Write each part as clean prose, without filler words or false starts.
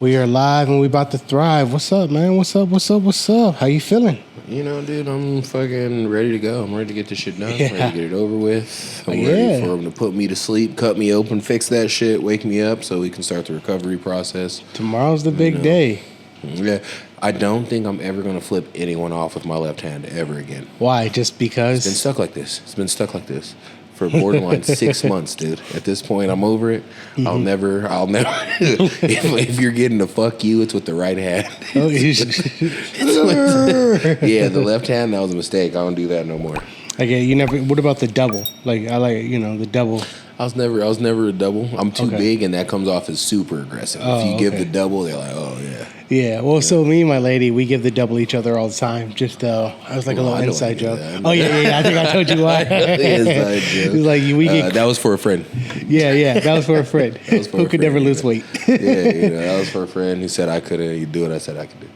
We are live and we about to thrive. What's up, man? What's up? What's up? What's up? How you feeling? You know, dude, I'm fucking ready to go. I'm ready to get this shit done. Yeah. I'm ready to get it over with. I'm ready for him to put me to sleep, cut me open, fix that shit, wake me up so we can start the recovery process. Tomorrow's the big day. Yeah. I don't think I'm ever going to flip anyone off with my left hand ever again. Why? Just because? It's been stuck like this. It's been stuck like this for borderline 6 months, dude. At this point, I'm over it. Mm-hmm. I'll never. if you're getting a fuck you, it's with the right hand. Oh, yeah, the left hand, that was a mistake. I don't do that no more. Okay, you never. What about the double? Like I like, the double. I was never a double. I'm too big, and that comes off as super aggressive. If you give the double, they're like, oh yeah. Yeah. Well, so me and my lady, we give the double each other all the time. Just I was like a little inside joke. Oh yeah. I think I told you why. Inside joke. It was like that was for a friend. Yeah. That was for a friend who could never lose weight. That was for a friend. He said I couldn't. You do it. I said I could do.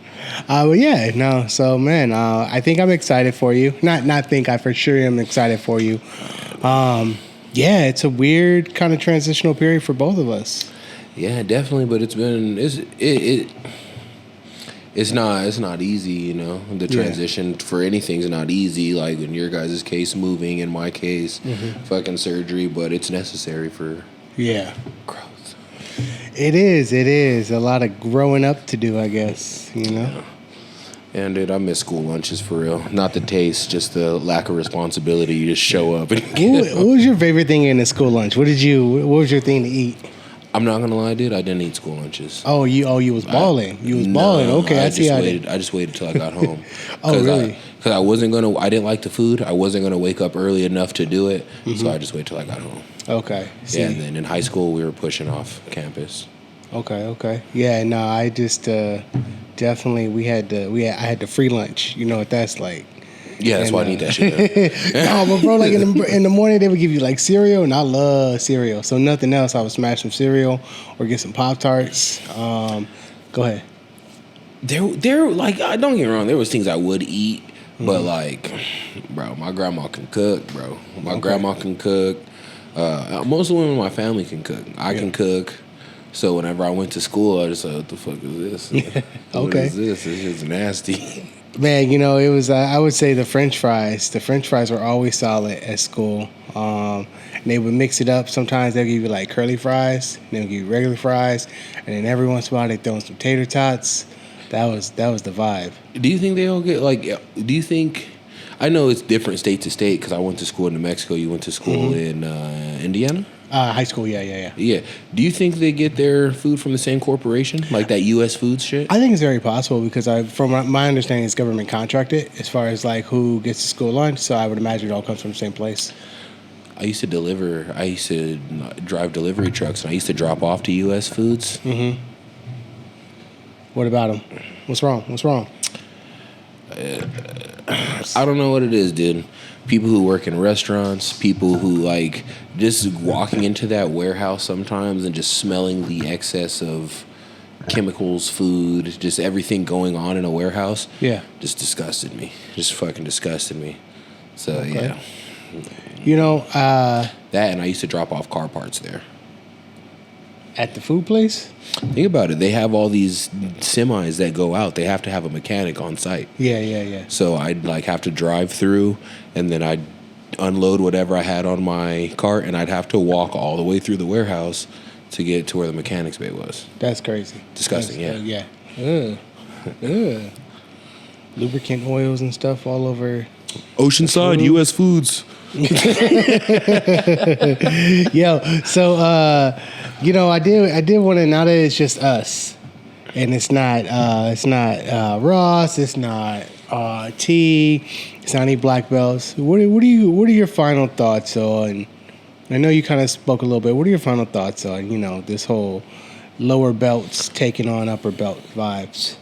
So man, I think I'm excited for you. Not think. I for sure am excited for you. Yeah, it's a weird kind of transitional period for both of us. Yeah, definitely. But it's not easy. The transition for anything's not easy. Like in your guys' case, moving. In my case, fucking surgery. But it's necessary for growth. It is a lot of growing up to do, I guess. Yeah. And dude, I miss school lunches for real. Not the taste, just the lack of responsibility. You just show up. What was your favorite thing in the school lunch? What was your thing to eat? I'm not gonna lie, dude. I didn't eat school lunches. You was balling. Balling. Okay, I see how. I just waited till I got home. Really? Because I didn't like the food. I wasn't gonna wake up early enough to do it. So I just waited till I got home. Okay. See. Yeah, and then in high school we were pushing off campus. Okay. Yeah, no, I just definitely I had the free lunch. You know what that's like. Yeah, that's why I need that shit. No, but bro, like in the morning they would give you like cereal, and I love cereal. So nothing else, I would smash some cereal or get some Pop-Tarts. Go ahead. There, like, don't get me wrong. There was things I would eat, but like, bro, my grandma can cook, bro. My grandma can cook. Most of the women in my family can cook. I can cook. So whenever I went to school, I just like, what the fuck is this? What is this? It's just nasty. Man, it was, I would say the French fries. The French fries were always solid at school. They would mix it up. Sometimes they'll give you like curly fries. They'll give you regular fries. And then every once in a while they throw in some tater tots. That was the vibe. Do you think they all get do you think, I know it's different state to state because I went to school in New Mexico. You went to school in Indiana? High school, yeah. Yeah. Do you think they get their food from the same corporation, like that U.S. Foods shit? I think it's very possible because from my understanding, it's government contracted as far as like who gets the school lunch. So I would imagine it all comes from the same place. I used to drive delivery trucks, and I used to drop off to U.S. Foods. Mm-hmm. What about them? What's wrong? I don't know what it is, dude. People who work in restaurants, people who like just walking into that warehouse sometimes and just smelling the excess of chemicals, food, just everything going on in a warehouse. Yeah. Just disgusted me. Just fucking disgusted me. So, yeah. That, and I used to drop off car parts there. At the food place? Think about it. They have all these semis that go out. They have to have a mechanic on site. Yeah. So I'd like have to drive through, and then I'd unload whatever I had on my cart, and I'd have to walk all the way through the warehouse to get to where the mechanic's bay was. That's crazy. Disgusting, yeah. Ugh. Lubricant oils and stuff all over. Oceanside, U.S. Foods. Yo, so I did want to, now that it's just us, and it's not Ross, it's not T, it's not any black belts. What are your final thoughts on? I know you kind of spoke a little bit. What are your final thoughts on this whole lower belts taking on upper belt vibes?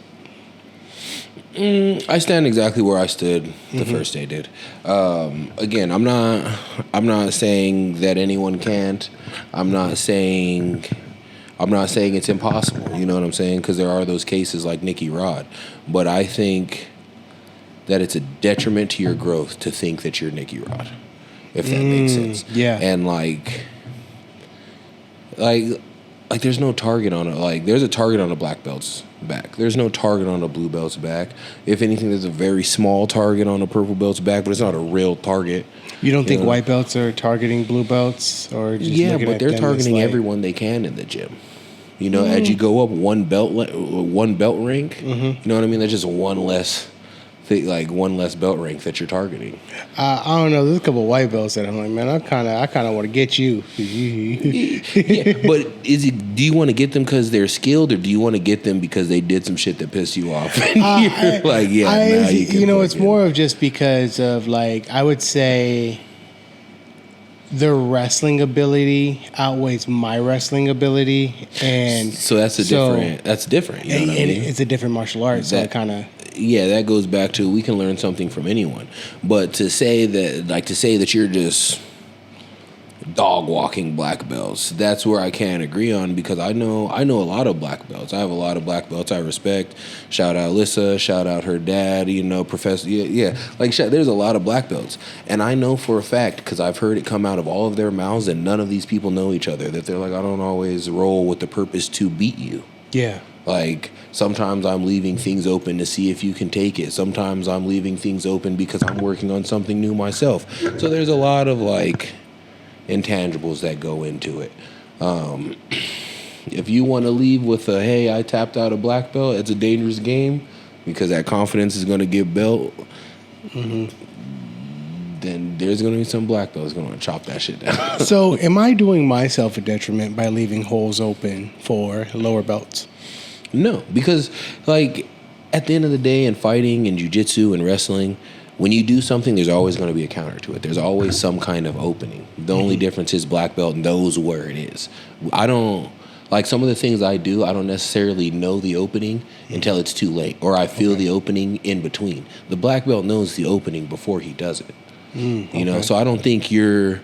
I stand exactly where I stood the first day, dude. Again, I'm not saying that anyone can't. I'm not saying it's impossible. You know what I'm saying? Because there are those cases like Nicky Rod, but I think that it's a detriment to your growth to think that you're Nicky Rod, if that makes sense. Yeah. And like like there's no target on it. Like there's a target on a black belt's back. There's no target on a blue belt's back. If anything, there's a very small target on a purple belt's back, but it's not a real target. You don't think white belts are targeting blue belts, or just but they're targeting everyone they can in the gym. You know, as you go up one belt rank, you know what I mean? There's just one less belt rank that you're targeting. I don't know. There's a couple of white belts that I'm like, man, I kind of want to get you. Yeah, but do you want to get them because they're skilled, or do you want to get them because they did some shit that pissed you off? It's more of just because of, like, I would say their wrestling ability outweighs my wrestling ability, and so that's different. That's different. You know what I mean? It's a different martial art, so kind of. Yeah, that goes back to we can learn something from anyone, but to say that you're just dog walking black belts, that's where I can't agree on, because I know a lot of black belts. I have a lot of black belts I respect. Shout out Alyssa, shout out her dad, Professor. There's a lot of black belts, and I know for a fact, because I've heard it come out of all of their mouths, and none of these people know each other, that they're like, I don't always roll with the purpose to beat you. Yeah. Like, sometimes I'm leaving things open to see if you can take it. Sometimes I'm leaving things open because I'm working on something new myself. So there's a lot of, like, intangibles that go into it. If you want to leave with a, hey, I tapped out a black belt, it's a dangerous game because that confidence is going to get built, then there's going to be some black belts going to chop that shit down. So am I doing myself a detriment by leaving holes open for lower belts? No, because, like, at the end of the day, in fighting and jiu-jitsu and wrestling, when you do something, there's always going to be a counter to it. There's always some kind of opening. The only difference is black belt knows where it is. I don't, like, some of the things I do, I don't necessarily know the opening until it's too late, or I feel the opening in between. The black belt knows the opening before he does it. You know, so I don't think you're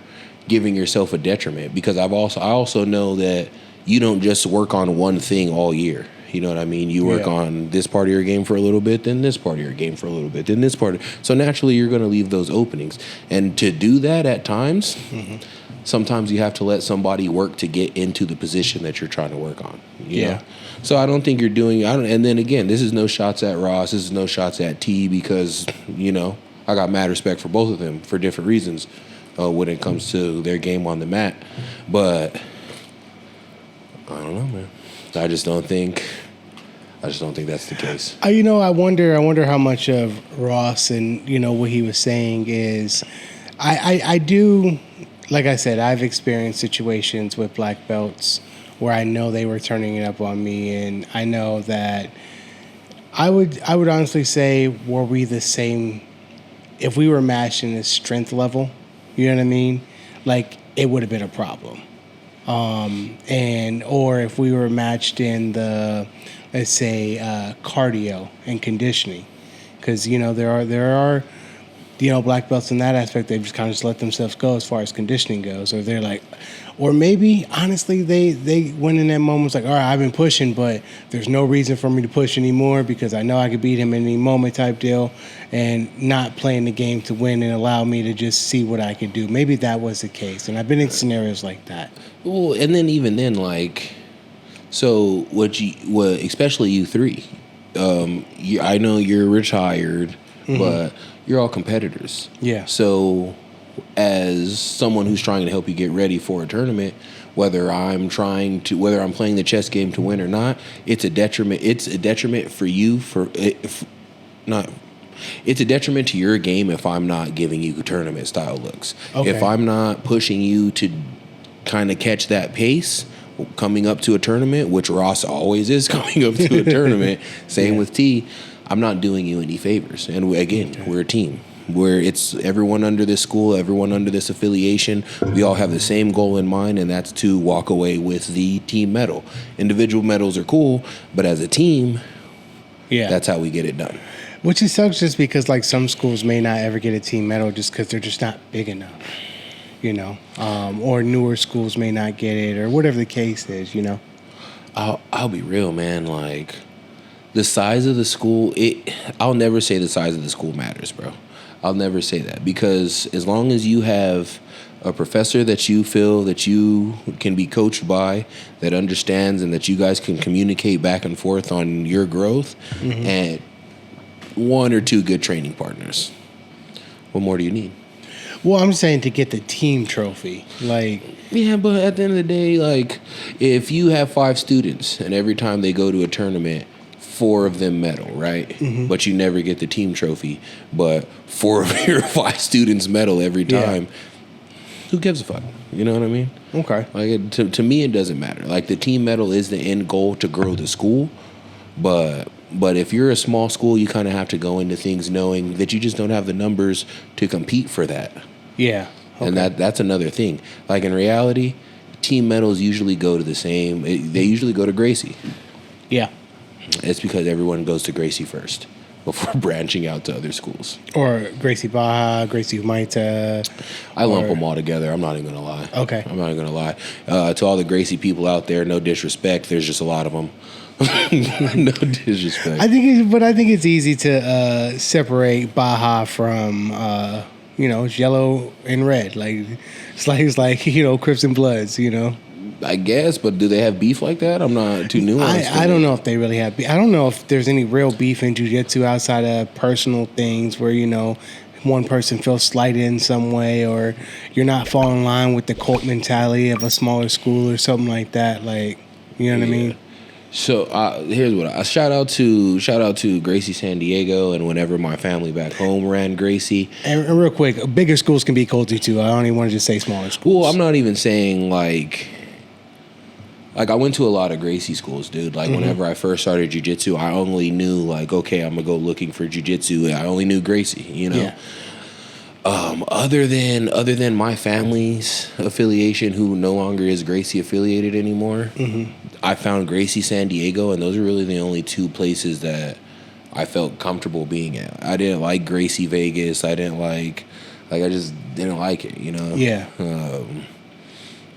giving yourself a detriment, because I also know that you don't just work on one thing all year. You know what I mean? You work on this part of your game for a little bit, then this part of your game for a little bit, then this part. So naturally, you're going to leave those openings. And to do that at times, sometimes you have to let somebody work to get into the position that you're trying to work on. You know? So I don't think you're doing. And then again, this is no shots at Ross. This is no shots at T, because I got mad respect for both of them for different reasons when it comes to their game on the mat. But I don't know, man. I just don't think that's the case. I wonder how much of Ross and what he was saying is, I do, like I said, I've experienced situations with black belts where I know they were turning it up on me, and I know that I would honestly say, were we the same if we were matched in the strength level? You know what I mean? Like, it would have been a problem. Or if we were matched in the, let's say, cardio and conditioning, because there are black belts in that aspect. They've just kind of just let themselves go as far as conditioning goes, or they're like, or maybe honestly they went in that moment like, all right, I've been pushing, but there's no reason for me to push anymore because I know I could beat him in any moment type deal, and not playing the game to win and allow me to just see what I could do. Maybe that was the case, and I've been in scenarios like that. Well, and then even then, like, so what especially you three, I know you're retired, but you're all competitors. Yeah. So as someone who's trying to help you get ready for a tournament, whether I'm playing the chess game to win or not, it's a detriment. It's a detriment for you it's a detriment to your game if I'm not giving you tournament style looks. Okay. If I'm not pushing you to kind of catch that pace coming up to a tournament, which Ross always is coming up to a tournament, same with T, I'm not doing you any favors. And again, we're a team. Where it's everyone under this school, everyone under this affiliation, we all have the same goal in mind, and that's to walk away with the team medal. Individual medals are cool, but as a team, that's how we get it done. Which it sucks just because, like, some schools may not ever get a team medal just because they're just not big enough, or newer schools may not get it, or whatever the case is, I'll be real, man. Like, the size of the school, I'll never say the size of the school matters, bro. I'll never say that, because as long as you have a professor that you feel that you can be coached by, that understands, and that you guys can communicate back and forth on your growth, and one or two good training partners, what more do you need? Well, I'm saying to get the team trophy. Like, yeah, but at the end of the day, like, if you have 5 students and every time they go to a tournament, 4 of them medal, right? But you never get the team trophy, but 4 of your 5 students medal every time. Who gives a fuck? You know what I mean? Okay. Like, to me, it doesn't matter. Like, the team medal is the end goal to grow the school, but if you're a small school, you kind of have to go into things knowing that you just don't have the numbers to compete for that. Yeah. Okay. And that's another thing. Like, in reality, team medals usually go to the same. They usually go to Gracie. Yeah. It's because everyone goes to Gracie first before branching out to other schools. Or Gracie Baja, Gracie Humaita. I lump them all together. I'm not even going to lie. Okay. I'm not even going to lie. To all the Gracie people out there, no disrespect. There's just a lot of them. No disrespect. I think it's easy to separate Baja from it's yellow and red. Like it's like Crips and Bloods. I guess, but do they have beef like that? I'm not too nuanced. I don't know if they really have beef. I don't know if there's any real beef in jiu-jitsu outside of personal things where one person feels slighted in some way, or you're not falling in line with the cult mentality of a smaller school or something like that. Like, you know what I mean? So here's what I shout out to Gracie San Diego, and whenever my family back home ran Gracie. And real quick, bigger schools can be culty too. I don't even want to just say smaller schools. Well, I'm not even saying like I went to a lot of Gracie schools, dude. Like whenever I first started jiu-jitsu, I only knew like, okay, I'm gonna go looking for jiu-jitsu. I only knew Gracie, Yeah. Other than my family's affiliation, who no longer is Gracie affiliated anymore, I found Gracie San Diego, and those are really the only 2 places that I felt comfortable being at. I didn't like Gracie Vegas. I didn't like I just didn't like it, Yeah.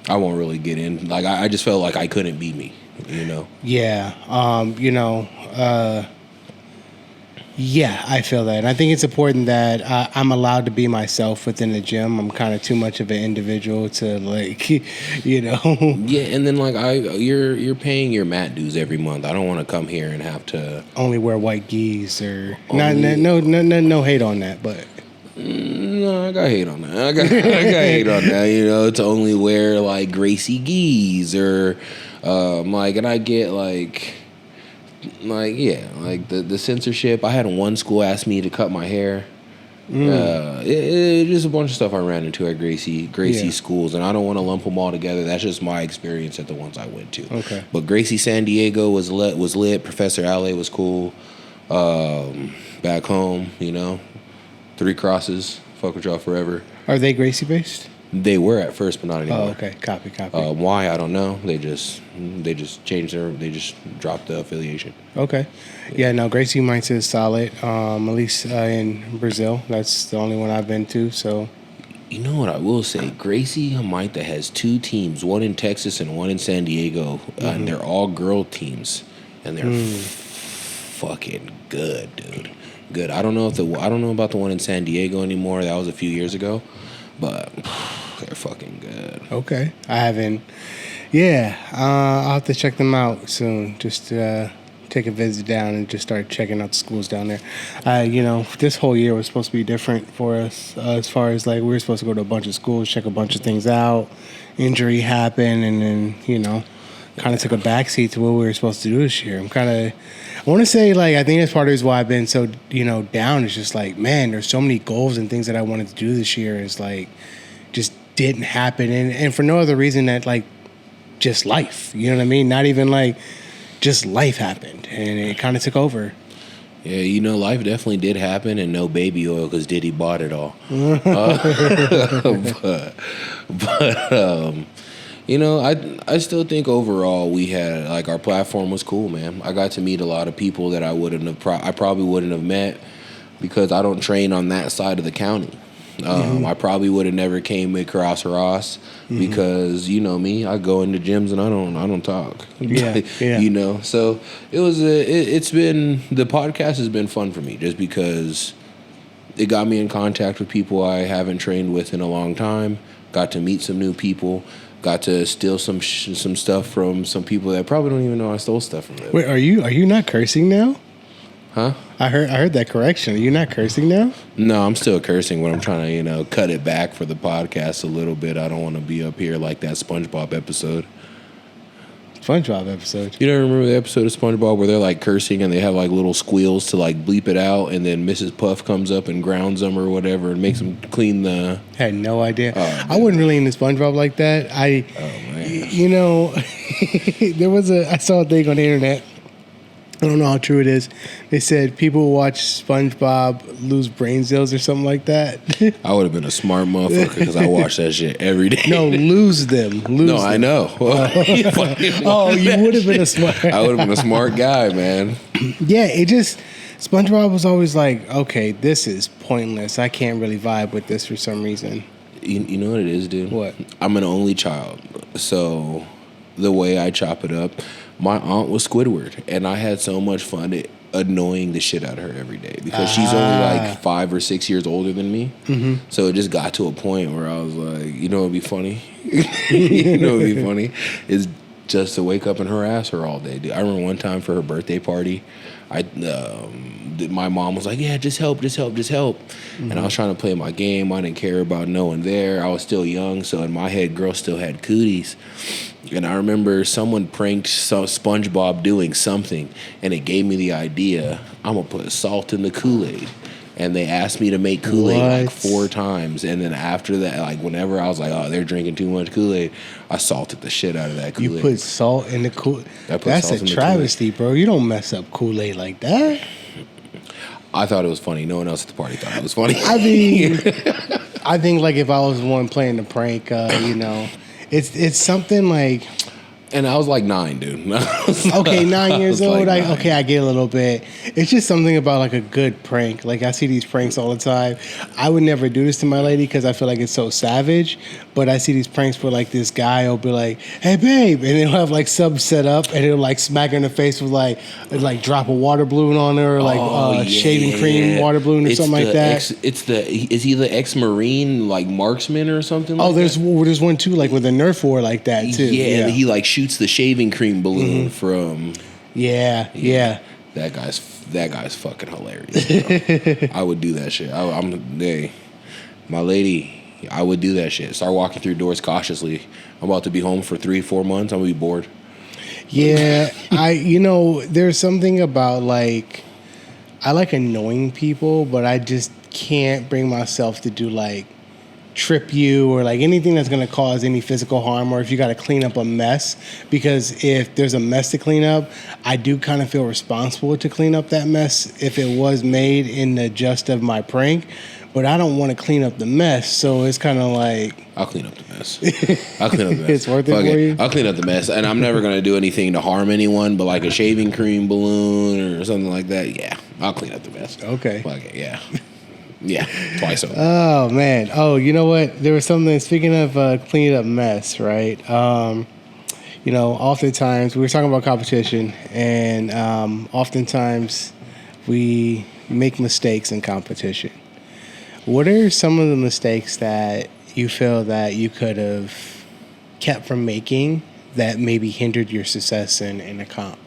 I won't really get in. Like I just felt like I couldn't beat me, Yeah. Yeah, I feel that. And I think it's important that I'm allowed to be myself within the gym. I'm kind of too much of an individual to Yeah, and then like you're paying your mat dues every month. I don't want to come here and have to only wear white gis or no hate on that, but no, I got hate on that. I got hate on that. To only wear like Gracie gis or and I get like the censorship. I had one school ask me to cut my hair. Just a bunch of stuff I ran into at Gracie schools, and I don't want to lump them all together. That's just my experience at the ones I went to. Okay. But Gracie San Diego was lit. Professor Ale was cool. Back home, 3 Crosses, fuck with y'all forever. Are they Gracie based? They were at first, but not anymore. Oh, okay. Copy. Why? I don't know. They just changed they just dropped the affiliation. Okay. Yeah, no, Gracie Humaita is solid. At least in Brazil. That's the only one I've been to, so. You know what I will say? Gracie Humaita has 2 teams, one in Texas and one in San Diego, and they're all girl teams, and they're fucking good, dude. Good. I don't know about the one in San Diego anymore. That was a few years ago, but they're fucking good. Okay. I haven't. Yeah, I'll have to check them out soon. Just take a visit down and just start checking out the schools down there. This whole year was supposed to be different for us as far as like we were supposed to go to a bunch of schools, check a bunch of things out. Injury happened, and then kind of took a backseat to what we were supposed to do this year. I want to say I think that's part of why I've been so down. It's just like, man, there's so many goals and things that I wanted to do this year. It's like just didn't happen, and for no other reason that just life. You know what I mean? Not even just life happened, and it kind of took over. Yeah, life definitely did happen, and no baby oil because Diddy bought it all. I still think overall we had our platform was cool, man. I got to meet a lot of people that I probably wouldn't have met because I don't train on that side of the county. I probably would have never came across Ross because you know me, I go into gyms and I don't talk. Yeah, yeah. You know, so it's been, the podcast has been fun for me just because it got me in contact with people I haven't trained with in a long time. Got to meet some new people. Got to steal some stuff from some people that probably don't even know I stole stuff from them. Wait, are you not cursing now? Huh? I heard that correction. Are you not cursing now? No, I'm still cursing when I'm trying to, cut it back for the podcast a little bit. I don't want to be up here like that SpongeBob episode. SpongeBob episode. You don't remember the episode of SpongeBob where they're like cursing and they have like little squeals to like bleep it out, and then Mrs. Puff comes up and grounds them or whatever and makes them clean the... I had no idea. I wasn't really into SpongeBob like that. Man. I saw a thing on the internet. I don't know how true it is. They said people who watch SpongeBob lose brain cells or something like that. I would have been a smart motherfucker because I watch that shit every day. No, lose them. No, I know. You would have been a smart... I would have been a smart guy, man. Yeah, SpongeBob was always like, okay, this is pointless. I can't really vibe with this for some reason. You know what it is, dude? What? I'm an only child. So the way I chop it up... My aunt was Squidward, and I had so much fun annoying the shit out of her every day because she's only like 5 or 6 years older than me. Mm-hmm. So it just got to a point where I was like, you know, it'd be funny. It'd be funny is just to wake up and harass her all day. Dude, I remember one time for her birthday party, my mom was like, yeah, just help. Mm-hmm. And I was trying to play my game. I didn't care about no one there. I was still young, so in my head, girls still had cooties. And I remember someone pranked SpongeBob doing something, and it gave me the idea, I'm going to put salt in the Kool-Aid. And they asked me to make Kool-Aid like 4 times. And then after that, like whenever I was like, oh, they're drinking too much Kool-Aid, I salted the shit out of that Kool-Id. You put salt in the Kool-Aid? That's a travesty, bro. You don't mess up Kool-Aid like that. I thought it was funny. No one else at the party thought it was funny. I mean, I think like if I was the one playing the prank, it's something like... And I was like 9, dude. Okay, 9 years old. Like 9. I get a little bit. It's just something about like a good prank. Like I see these pranks all the time. I would never do this to my lady because I feel like it's so savage. But I see these pranks where like this guy will be like, "Hey, babe," and he'll have like subs set up, and he'll like smack her in the face with like drop a water balloon on her, or like shaving cream water balloon or something like that. Is he the ex-Marine like marksman or something? Like there's one too, like with a Nerf war like that too. Yeah, and he like shoots the shaving cream balloon from. Yeah. That guy's fucking hilarious. I would do that shit. My lady. I would do that shit. Start walking through doors cautiously. I'm about to be home for 3-4 months. I'm gonna be bored. Yeah, there's something about like, I like annoying people, but I just can't bring myself to do like trip you or like anything that's gonna cause any physical harm, or if you got to clean up a mess. Because if there's a mess to clean up, I do kind of feel responsible to clean up that mess if it was made in the gist of my prank. But I don't want to clean up the mess, so it's kind of like... I'll clean up the mess. It's worth it for you? I'll clean up the mess, and I'm never going to do anything to harm anyone, but like a shaving cream balloon or something like that, yeah, I'll clean up the mess. Okay. Yeah. Yeah, twice over. Oh, man. Oh, you know what? There was something, speaking of cleaning up mess, right? Oftentimes, we were talking about competition, and oftentimes we make mistakes in competition. What are some of the mistakes that you feel that you could have kept from making that maybe hindered your success in a comp?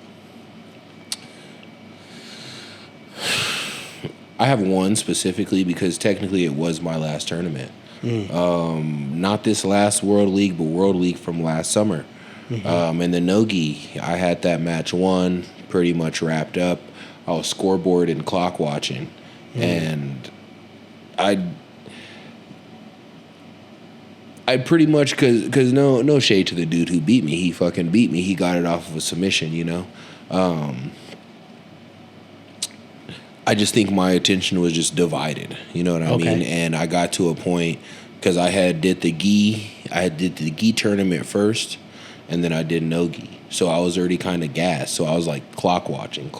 I have one specifically because technically it was my last tournament. Not this last World League, but World League from last summer. Mm-hmm. And the no-gi, I had that match won, pretty much wrapped up. I was scoreboard and clock watching. And I pretty much, cause no shade to the dude who beat me. He fucking beat me. He got it off of a submission, I just think my attention was just divided. You know what I mean? And I got to a point because I did the gi tournament first, and then I did no gi. So I was already kind of gassed. So I was like clock watching.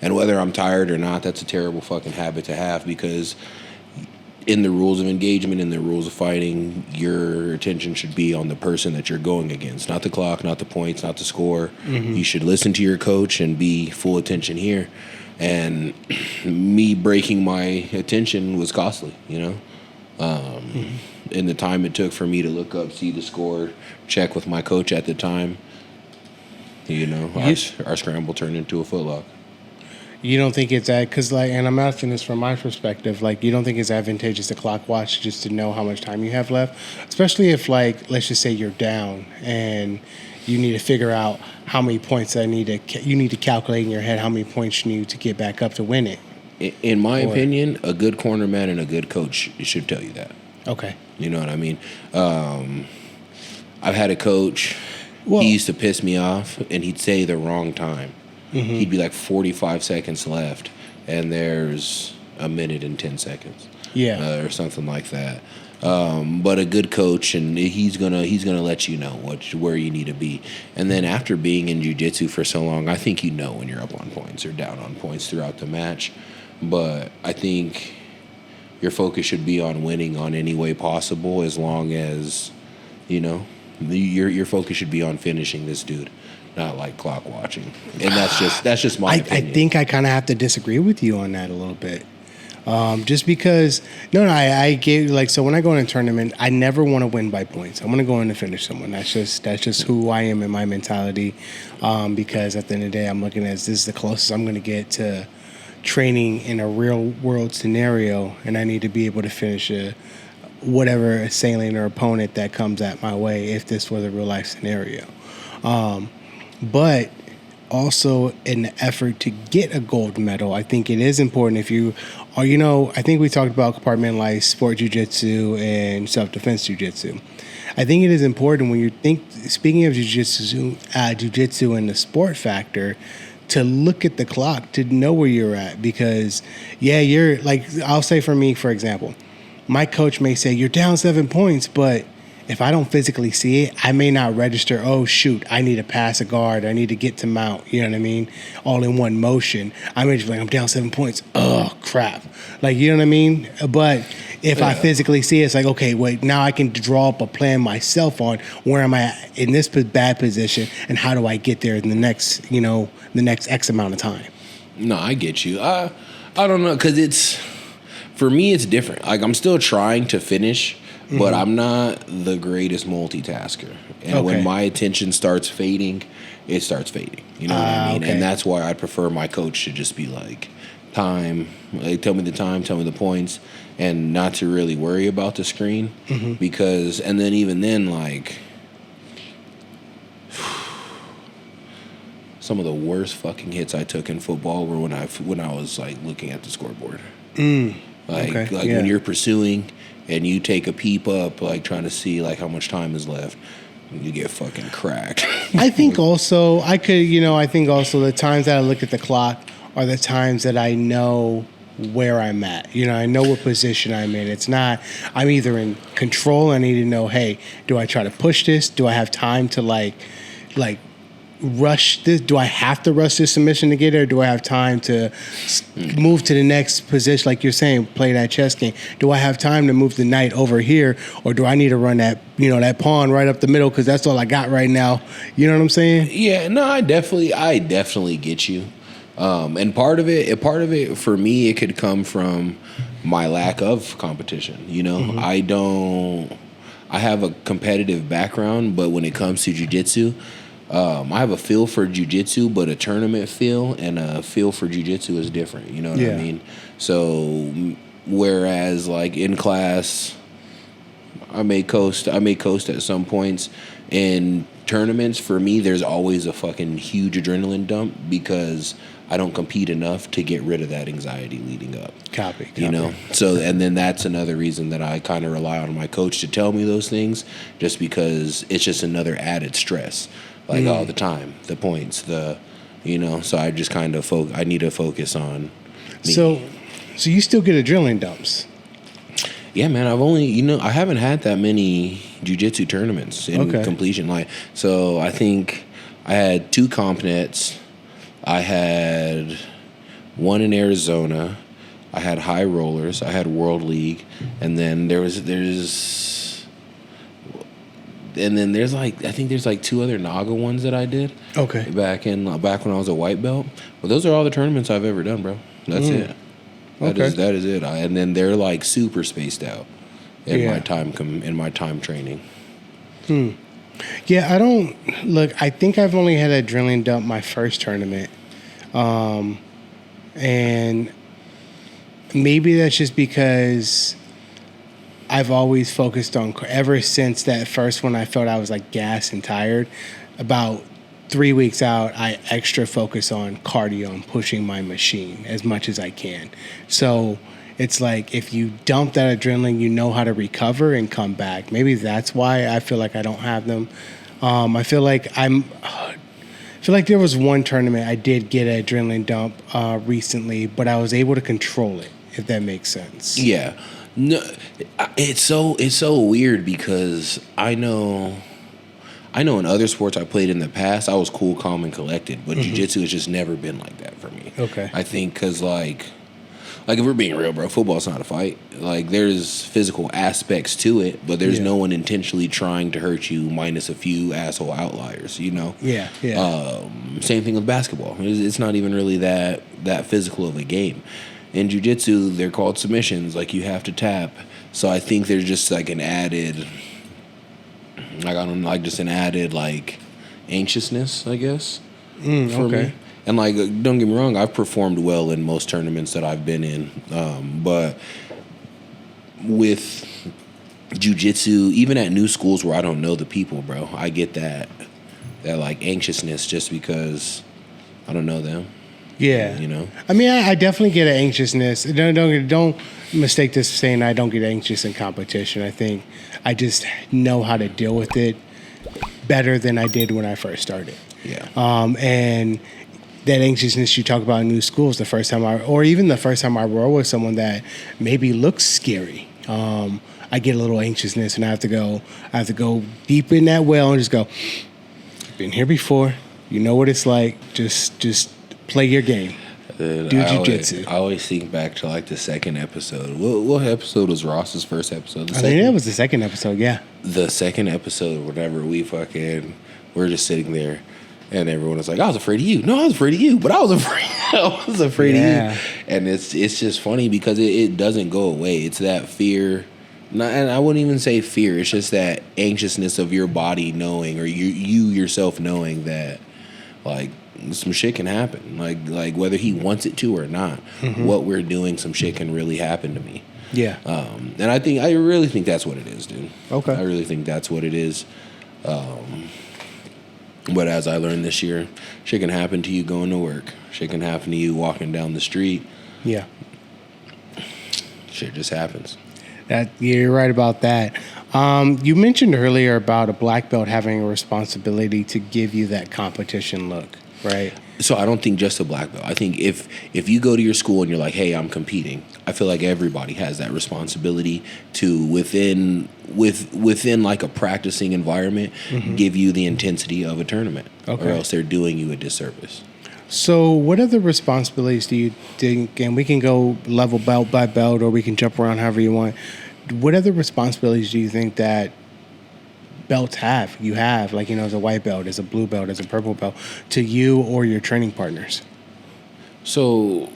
And whether I'm tired or not, that's a terrible fucking habit to have because in the rules of engagement, in the rules of fighting, your attention should be on the person that you're going against, not the clock, not the points, not the score. You should listen to your coach and be full attention here. And me breaking my attention was costly, you know. In the time it took for me to look up, see the score, check with my coach at the time, you know, our scramble turned into a footlock. You don't think it's that, because like, and I'm asking this from my perspective, like, you don't think it's advantageous to clock watch just to know how much time you have left, especially if, like, let's just say you're down and you need to figure out how many points you need to calculate in your head how many points you need to get back up to win it. In my opinion, a good corner man and a good coach should tell you that. Okay. You know what I mean? I've had a coach, he used to piss me off, and he'd say the wrong time. He'd be like 45 seconds left, and there's a minute and 10 seconds. Yeah. Or something like that. But a good coach, and he's gonna let you know where you need to be. And then after being in jiu-jitsu for so long, I think you know when you're up on points or down on points throughout the match. But I think your focus should be on winning on any way possible, as long as, you know, your focus should be on finishing this dude, not like clock watching. And that's just my opinion. I think I kind of have to disagree with you on that a little bit. Just because, I gave, like, so when I go in a tournament, I never want to win by points. I want to go in to finish someone. That's just who I am in my mentality. Because at the end of the day, I'm looking at this is the closest I'm going to get to training in a real world scenario, and I need to be able to finish whatever assailant or opponent that comes at my way if this was a real life scenario. But also in the effort to get a gold medal, I think it is important if you are, I think we talked about compartmentalized sport jiu-jitsu and self-defense jiu-jitsu. I think it is important when you think, speaking of jiu-jitsu and the sport factor, to look at the clock, to know where you're at. Because, you're, like, I'll say for me, for example, my coach may say, you're down 7 points, but if I don't physically see it, I may not register, oh, shoot, I need to pass a guard, I need to get to mount, you know what I mean? All in one motion. I may just be like, I'm down 7 points. Oh, crap. Like, you know what I mean? But if I physically see it, it's like, okay, wait, now I can draw up a plan myself on where am I in this bad position and how do I get there in the next X amount of time. No, I get you. I don't know, because for me, it's different. Like, I'm still trying to finish, but I'm not the greatest multitasker. And when my attention starts fading, it starts fading. You know what I mean? Okay. And that's why I prefer my coach to just be like, time, like, tell me the time, tell me the points, and not to really worry about the screen. Because, and then even then, like, some of the worst fucking hits I took in football were when I was, like, looking at the scoreboard. When you're pursuing and you take a peep up, like, trying to see, like, how much time is left, you get fucking cracked. I think also the times that I look at the clock are the times that I know where I'm at. I know what position I'm in. It's not, I'm either in control. I need to know, hey, do I try to push this? Do I have time to like rush this? Do I have to rush this submission to get it, or do I have time to move to the next position? Like you're saying, play that chess game. Do I have time to move the knight over here, or do I need to run that pawn right up the middle because that's all I got right now? You know what I'm saying? Yeah, no, I definitely get you. And part of it for me, it could come from my lack of competition. I have a competitive background, but when it comes to jiu-jitsu, I have a feel for jiu-jitsu, but a tournament feel and a feel for jiu-jitsu is different. You know what I mean? So whereas like in class, I may coast at some points. In tournaments, for me, there's always a fucking huge adrenaline dump because I don't compete enough to get rid of that anxiety leading up. Copy. So, and then that's another reason that I kind of rely on my coach to tell me those things, just because it's just another added stress. Like all the time, the points, so I just kind of I need to focus on me. So you still get adrenaline dumps? Yeah, man. I've only, I haven't had that many jiu-jitsu tournaments in completion. So I think I had 2 comp nets. I had one in Arizona. I had high rollers, I had World League, and then there's like I think there's like 2 other Naga ones that I did. Okay. Back when I was a white belt. But those are all the tournaments I've ever done, bro. That's it. That is it. And then they're like super spaced out in my time training. Yeah, I don't look. I think I've only had adrenaline dump my first tournament, and maybe that's just because I've always focused on, ever since that first one, I felt I was like gassed and tired. About 3 weeks out, I extra focus on cardio and pushing my machine as much as I can. So it's like if you dump that adrenaline, you know how to recover and come back. Maybe that's why I feel like I don't have them. I feel like there was one tournament I did get an adrenaline dump recently, but I was able to control it, if that makes sense. Yeah. No, it's so weird because I know in other sports I played in the past, I was cool, calm, and collected, but jiu-jitsu has just never been like that for me. Okay. I think because like if we're being real, bro, football's not a fight. Like, there's physical aspects to it, but there's no one intentionally trying to hurt you, minus a few asshole outliers, you know? Yeah. Same thing with basketball. It's not even really that physical of a game. In jiu-jitsu, they're called submissions. Like, you have to tap. So I think there's just like an added, like anxiousness, I guess, for me. And like, don't get me wrong, I've performed well in most tournaments that I've been in. But with jiu-jitsu, even at new schools where I don't know the people, bro, I get that like anxiousness just because I don't know them. Yeah. You know? I mean, I definitely get an anxiousness. Don't mistake this for saying I don't get anxious in competition. I think I just know how to deal with it better than I did when I first started. Yeah. And that anxiousness you talk about in new schools, the first time I roll with someone that maybe looks scary, I get a little anxiousness, and I have to go deep in that well and just go, been here before, you know what it's like, just play your game. Do jiu-jitsu. I always think back to like the second episode. What episode was Ross's first episode? I think that was the second episode, yeah. The second episode, whenever we're just sitting there, and everyone was like, I was afraid of you. No, I was afraid of you, but I was afraid of you. And it's just funny because it doesn't go away. It's that fear. And I wouldn't even say fear. It's just that anxiousness of your body knowing, or you yourself knowing that, like, some shit can happen. Like whether he wants it to or not, what we're doing, some shit can really happen to me. Yeah. And I really think that's what it is, dude. Okay. I really think that's what it is. But as I learned this year, shit can happen to you going to work. Shit can happen to you walking down the street. Yeah. Shit just happens. You're right about that. You mentioned earlier about a black belt having a responsibility to give you that competition look, right? So I don't think just a black belt. I think if you go to your school and you're like, hey, I'm competing, I feel like everybody has that responsibility to within like a practicing environment give you the intensity of a tournament, or else they're doing you a disservice. So what other responsibilities do you think, and we can go level belt by belt, or we can jump around however you want, what other responsibilities do you think that belts have, like, as a white belt, as a blue belt, as a purple belt, to you or your training partners? So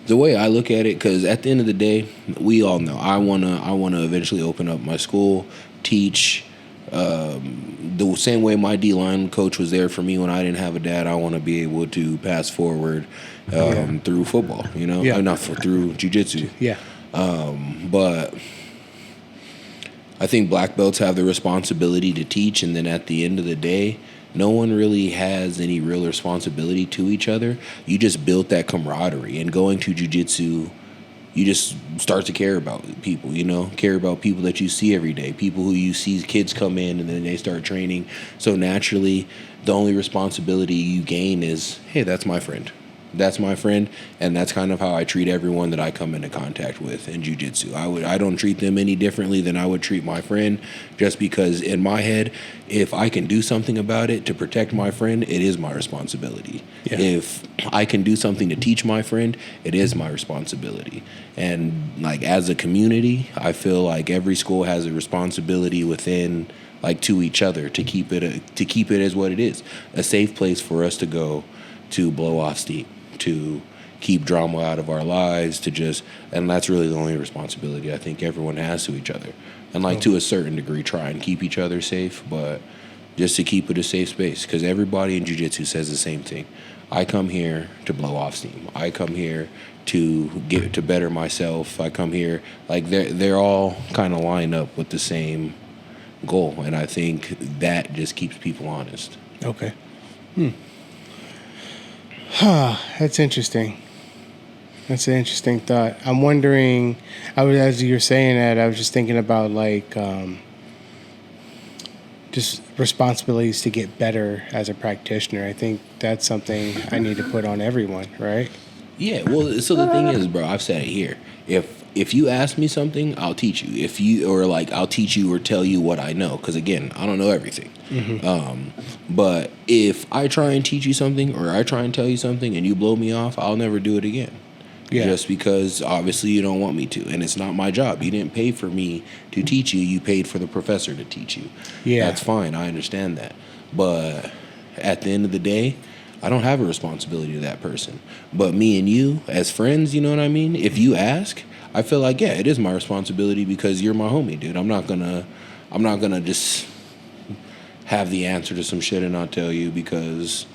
the way I look at it, because at the end of the day, we all know I wanna eventually open up my school, teach. The same way my D-line coach was there for me when I didn't have a dad, I want to be able to pass forward through football, through jiu-jitsu. Yeah. But I think black belts have the responsibility to teach, and then at the end of the day, no one really has any real responsibility to each other. You just built that camaraderie, and going to jiu-jitsu, you just start to care about people, care about people that you see every day, people who you see kids come in and then they start training. So naturally, the only responsibility you gain is, hey, that's my friend. That's my friend, and that's kind of how I treat everyone that I come into contact with in jiu-jitsu. I don't treat them any differently than I would treat my friend, just because in my head, if I can do something about it to protect my friend, it is my responsibility. Yeah. If I can do something to teach my friend, it is my responsibility. And like as a community, I feel like every school has a responsibility within, like, to each other, to keep it as what it is, a safe place for us to go to blow off steam, to keep drama out of our lives, and that's really the only responsibility I think everyone has to each other. And like to a certain degree, try and keep each other safe, but just to keep it a safe space, because everybody in jiu-jitsu says the same thing. I come here to blow off steam. I come here to get to better myself. I come here, like they're all kind of lined up with the same goal, and I think that just keeps people honest. Okay. That's interesting. That's an interesting thought. I'm wondering, as you were saying that, I was just thinking about like just responsibilities to get better as a practitioner. I think that's something I need to put on everyone, right? Yeah, well, so the thing is, bro, I've said it here. If you ask me something, I'll teach you. I'll teach you or tell you what I know, because again, I don't know everything. But if I try and teach you something or I try and tell you something and you blow me off, I'll never do it again. Yeah. Just because obviously you don't want me to, and it's not my job. You didn't pay for me to teach you. You paid for the professor to teach you. Yeah, that's fine. I understand that. But at the end of the day, I don't have a responsibility to that person. But me and you, as friends, you know what I mean? If you ask, I feel like, yeah, it is my responsibility because you're my homie, dude. I'm not gonna just have the answer to some shit and not tell you, because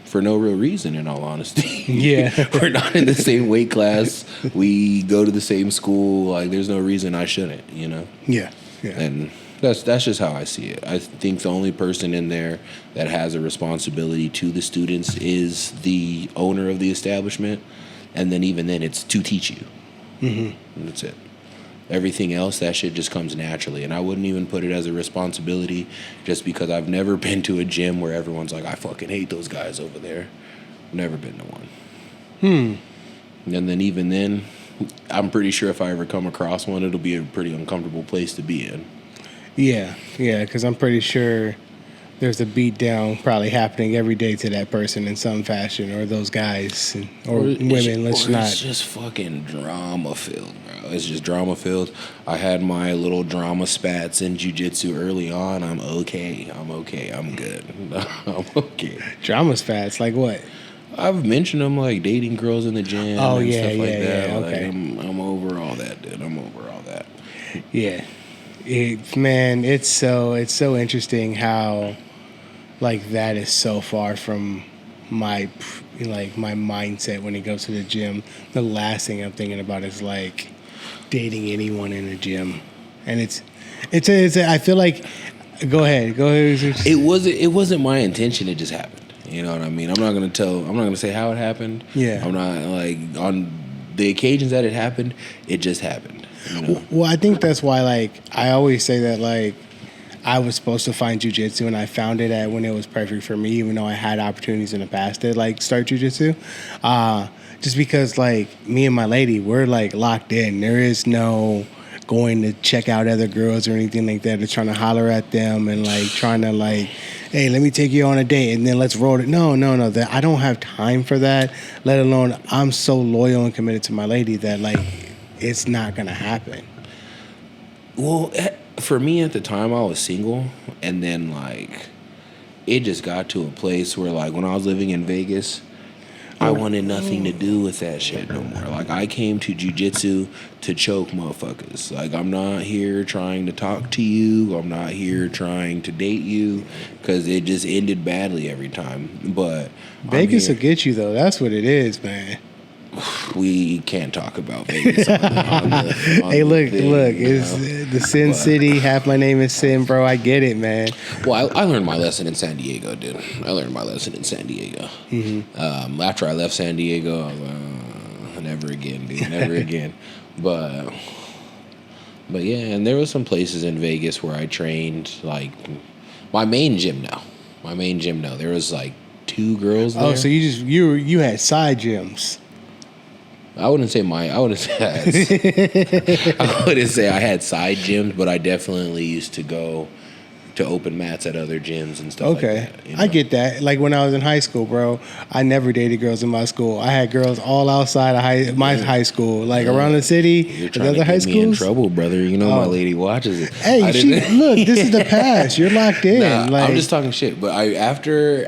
for no real reason, in all honesty. Yeah. We're not in the same weight class. We go to the same school. Like, there's no reason I shouldn't, you know? Yeah. Yeah. And that's just how I see it. I think the only person in there that has a responsibility to the students is the owner of the establishment, and then even then, it's to teach you. And that's it. Everything else, that shit just comes naturally, and I wouldn't even put it as a responsibility, just because I've never been to a gym where everyone's like, I fucking hate those guys over there. Never been to one. And then even then, I'm pretty sure if I ever come across one, it'll be a pretty uncomfortable place to be in. Yeah, because I'm pretty sure there's a beat down probably happening every day to that person in some fashion, or those guys or women. It's just fucking drama filled, bro. It's just drama filled. I had my little drama spats in jiu-jitsu early on. I'm okay. I'm good. I'm okay. Drama spats, like what? I've mentioned them, like dating girls in the gym. Oh, and yeah, stuff like yeah, that. yeah. Okay. Like, I'm over all that, dude. I'm over all that. Yeah. It's so interesting how, like, that is so far from my mindset when it goes to the gym. The last thing I'm thinking about is like dating anyone in a gym, and it's I feel like, go ahead. It wasn't my intention. It just happened. You know what I mean? I'm not gonna say how it happened. Yeah. I'm not, like, on the occasions that it happened, it just happened. You know? Well, I think that's why, like, I always say that, like, I was supposed to find jiu-jitsu, and I found it at when it was perfect for me, even though I had opportunities in the past to, like, start jiu-jitsu. Just because, like, me and my lady, we're, like, locked in. There is no going to check out other girls or anything like that, or trying to holler at them and, like, trying to, like, hey, let me take you on a date and then let's roll it. No. That I don't have time for that, let alone I'm so loyal and committed to my lady that, like, it's not going to happen. Well, for me at the time, I was single, and then, like, it just got to a place where, like, when I was living in Vegas, I wanted nothing to do with that shit no more. Like, I came to jiu-jitsu to choke motherfuckers. Like, I'm not here trying to talk to you. I'm not here trying to date you, because it just ended badly every time. But Vegas will get you, though. That's what it is, man. We can't talk about Vegas. Hey, look, it's the Sin City. Half my name is Sin, bro. I get it, man. Well, I learned my lesson in San Diego, dude. After I left San Diego, I was like, never again, dude. Never again. But yeah, and there was some places in Vegas where I trained, like, my main gym now. There was, like, 2 girls there. Oh, so you had side gyms. I wouldn't say I wouldn't say I had side gyms, but I definitely used to go to open mats at other gyms and stuff Okay. like that. You know? I get that. Like when I was in high school, bro, I never dated girls in my school. I had girls all outside of my high school, like around the city. You're the trying other to high get me in schools. trouble, brother. You know my lady watches it. Hey, look, this is the past. You're locked in. Nah, I'm just talking shit. But after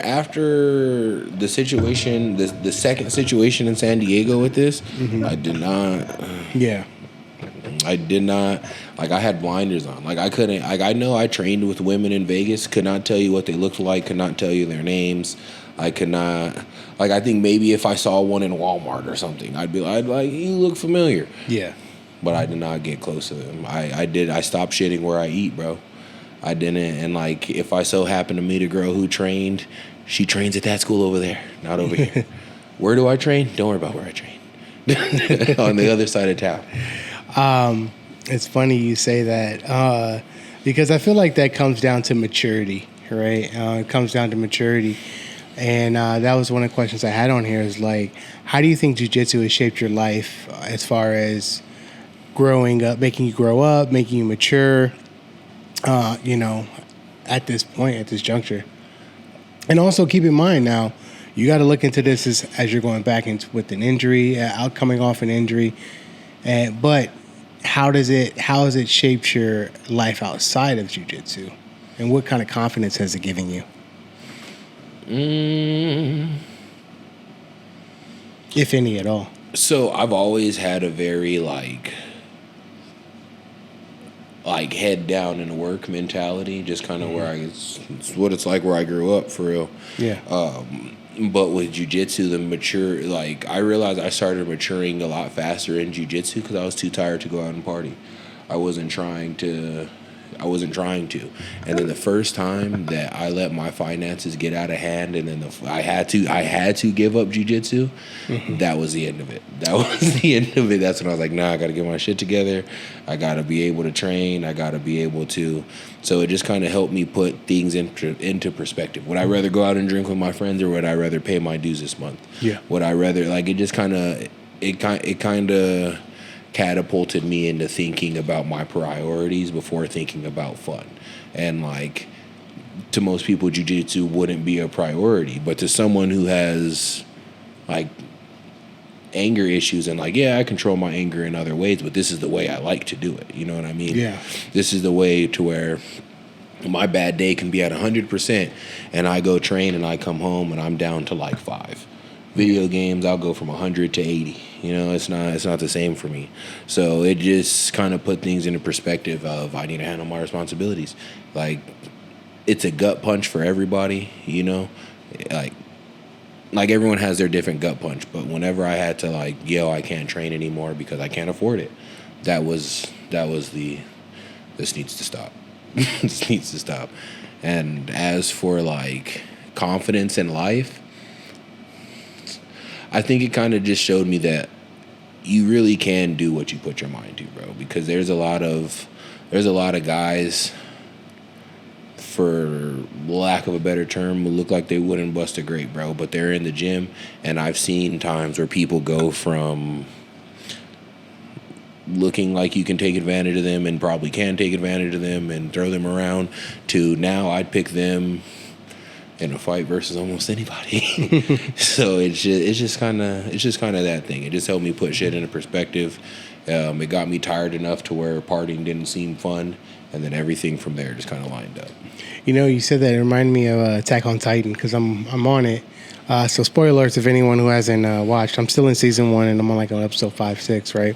the situation, the second situation in San Diego with this, I did not. Yeah. I did not, like, I had blinders on. Like, I couldn't, like, I know I trained with women in Vegas, could not tell you what they looked like, could not tell you their names. I could not, like, I think maybe if I saw one in Walmart or something, I'd like, you look familiar. Yeah. But I did not get close to them. I stopped shitting where I eat, bro. I didn't. And, like, if I so happen to meet a girl who trained, she trains at that school over there, not over here. Where do I train? Don't worry about where I train. On the other side of town. It's funny you say that because I feel like that comes down to maturity, right? It comes down to maturity. And that was one of the questions I had on here is like, how do you think jiu-jitsu has shaped your life as far as growing up, making you grow up, making you mature, at this point, at this juncture? And also keep in mind now, you got to look into this as you're going back into with an injury, coming off an injury. But how has it shaped your life outside of jiu-jitsu? And what kind of confidence has it given you? If any at all. So I've always had a very like head down and work mentality, just kind of where it's what it's like where I grew up, for real. Yeah. But with jiu-jitsu, I realized I started maturing a lot faster in jiu-jitsu because I was too tired to go out and party. I wasn't trying to. And then the first time that I let my finances get out of hand, and then I had to give up jiu-jitsu, that was the end of it. That's when I was like, nah, I got to get my shit together. I got to be able to train. I got to be able to. So it just kind of helped me put things into perspective. Would I rather go out and drink with my friends, or would I rather pay my dues this month? Yeah. Would I rather, like, it just kind of catapulted me into thinking about my priorities before thinking about fun. And like, to most people, jiu-jitsu wouldn't be a priority, but to someone who has like anger issues and like, yeah, I control my anger in other ways, but this is the way I like to do it. You know what I mean? Yeah. This is the way to where my bad day can be at 100% and I go train and I come home and I'm down to like 5. Video games, I'll go from 100 to 80. You know, it's not the same for me. So it just kind of put things into perspective of I need to handle my responsibilities. Like, it's a gut punch for everybody, you know? Like everyone has their different gut punch, but whenever I had to like, yo, I can't train anymore because I can't afford it, that was this needs to stop. This needs to stop. And as for like confidence in life, I think it kind of just showed me that you really can do what you put your mind to, bro. Because there's a lot of guys, for lack of a better term, who look like they wouldn't bust a grape, bro. But they're in the gym, and I've seen times where people go from looking like you can take advantage of them and probably can take advantage of them and throw them around to now I'd pick them in a fight versus almost anybody. So it's just kind of that thing. It just helped me put shit into perspective. It got me tired enough to where partying didn't seem fun, and then everything from there just kind of lined up. You know, you said that it reminded me of Attack on Titan because I'm on it. So spoilers if anyone who hasn't watched. I'm still in season 1 and I'm on like on episode 5, 6, right?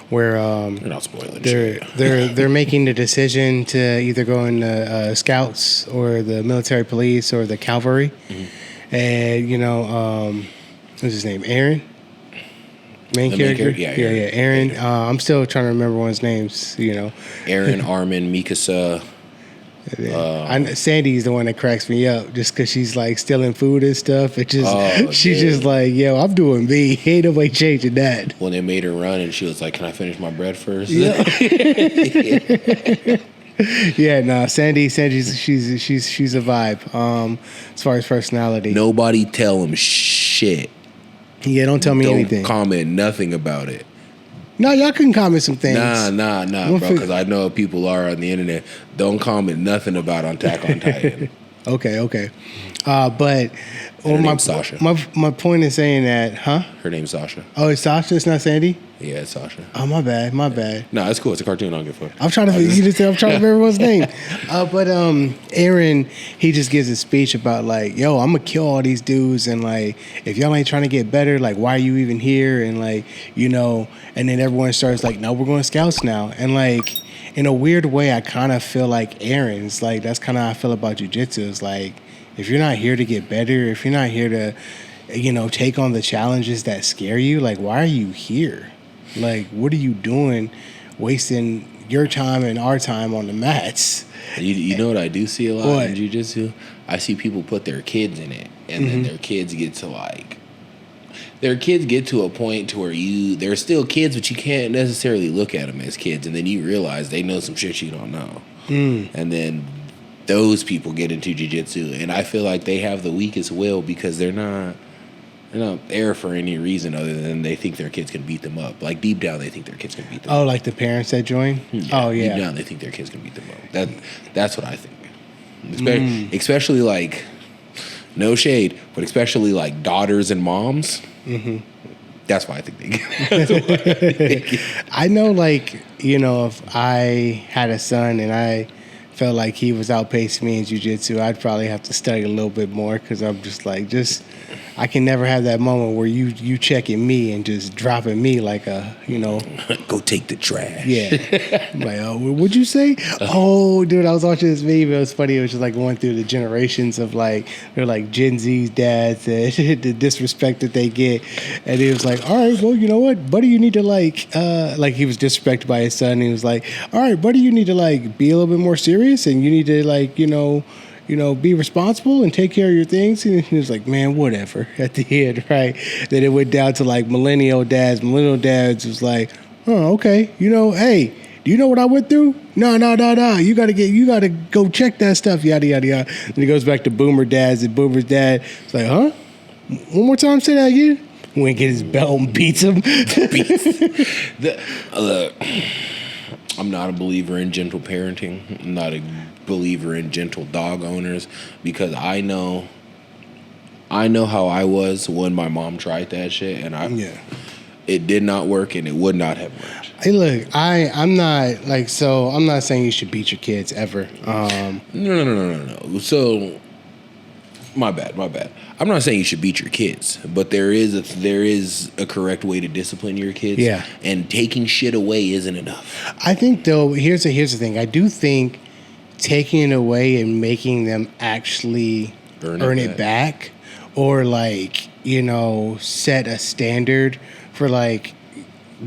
Where You're not spoiling shit. they're making the decision to either go in the scouts or the military police or the cavalry. And what's his name? Aaron? Main character? Yeah, Aaron. I'm still trying to remember one's names, Aaron, Armin, Mikasa. Sandy's the one that cracks me up just because she's like stealing food and stuff. She's just like, yo, I'm doing me. Ain't nobody changing that. When they made her run and she was like, can I finish my bread first? Yeah. Yeah, no, Sandy's she's a vibe. As far as personality. Nobody tell him shit. Yeah, don't tell me anything. Don't comment nothing about it. No, y'all can comment some things. Nah, bro, because I know people are on the internet. Don't comment nothing about Attack on Titan. Okay. But Her name's Sasha. My point is saying that, huh? Her name's Sasha. Oh, it's Sasha. It's not Sandy. Yeah, it's Sasha. Oh, my bad. No, it's cool. It's a cartoon. I don't give a fuck. I'm trying to remember everyone's name. But Aaron, he just gives a speech about like, yo, I'm gonna kill all these dudes, and like, if y'all ain't trying to get better, like, why are you even here? And like, you know, and then everyone starts like, no, we're going to scouts now, and like, in a weird way, I kind of feel like Aaron's like, that's kind of how I feel about jiu-jitsu. It's like, if you're not here to get better, if you're not here to, you know, take on the challenges that scare you, like, why are you here? Like, what are you doing wasting your time and our time on the mats? You know what I do see a lot What? in jiu-jitsu? I see people put their kids in it, and then their kids get to like... Their kids get to a point to where they're still kids, but you can't necessarily look at them as kids, and then you realize they know some shit you don't know. And then those people get into jiu-jitsu, and I feel like they have the weakest will because they're not there for any reason other than they think their kids can beat them up. Like, deep down, they think their kids can beat them up. Oh, like the parents that join? Yeah, Oh, yeah. Deep down, they think their kids can beat them up. That's what I think. Especially, like, no shade, but especially, like, daughters and moms. That's why I think they get. I know, like, you know, if I had a son and I felt like he was outpacing me in jiu-jitsu, I'd probably have to study a little bit more because I'm just like, I can never have that moment where you checking me and just dropping me like a, you know. Go take the trash. Yeah. I'm like, oh, what'd you say? Oh, dude, I was watching this meme. It was funny. It was just like going through the generations of like, they're like Gen Z's dads and the disrespect that they get. And he was like, all right, well, you know what? Buddy, you need to like he was disrespected by his son. And he was like, all right, buddy, you need to like be a little bit more serious and you need to like, you know, be responsible and take care of your things. And he was like, man, whatever, at the end, right? Then it went down to like millennial dads. Millennial dads was like, oh, okay, you know, hey, do you know what I went through? No. You gotta go check that stuff, yada, yada, yada. Then he goes back to boomer dads, and boomer's dad is like, huh? One more time, say that again? Went get his belt and beats him. I'm not a believer in gentle parenting. I'm not a believer in gentle dog owners because I know how I was when my mom tried that shit, and it did not work, and it would not have worked. Hey, look, I'm not saying you should beat your kids ever. No. So, my bad. I'm not saying you should beat your kids, but there is a correct way to discipline your kids. Yeah. And taking shit away isn't enough. I think though, here's the thing. I do think taking it away and making them actually earn it back, or like, you know, set a standard for like,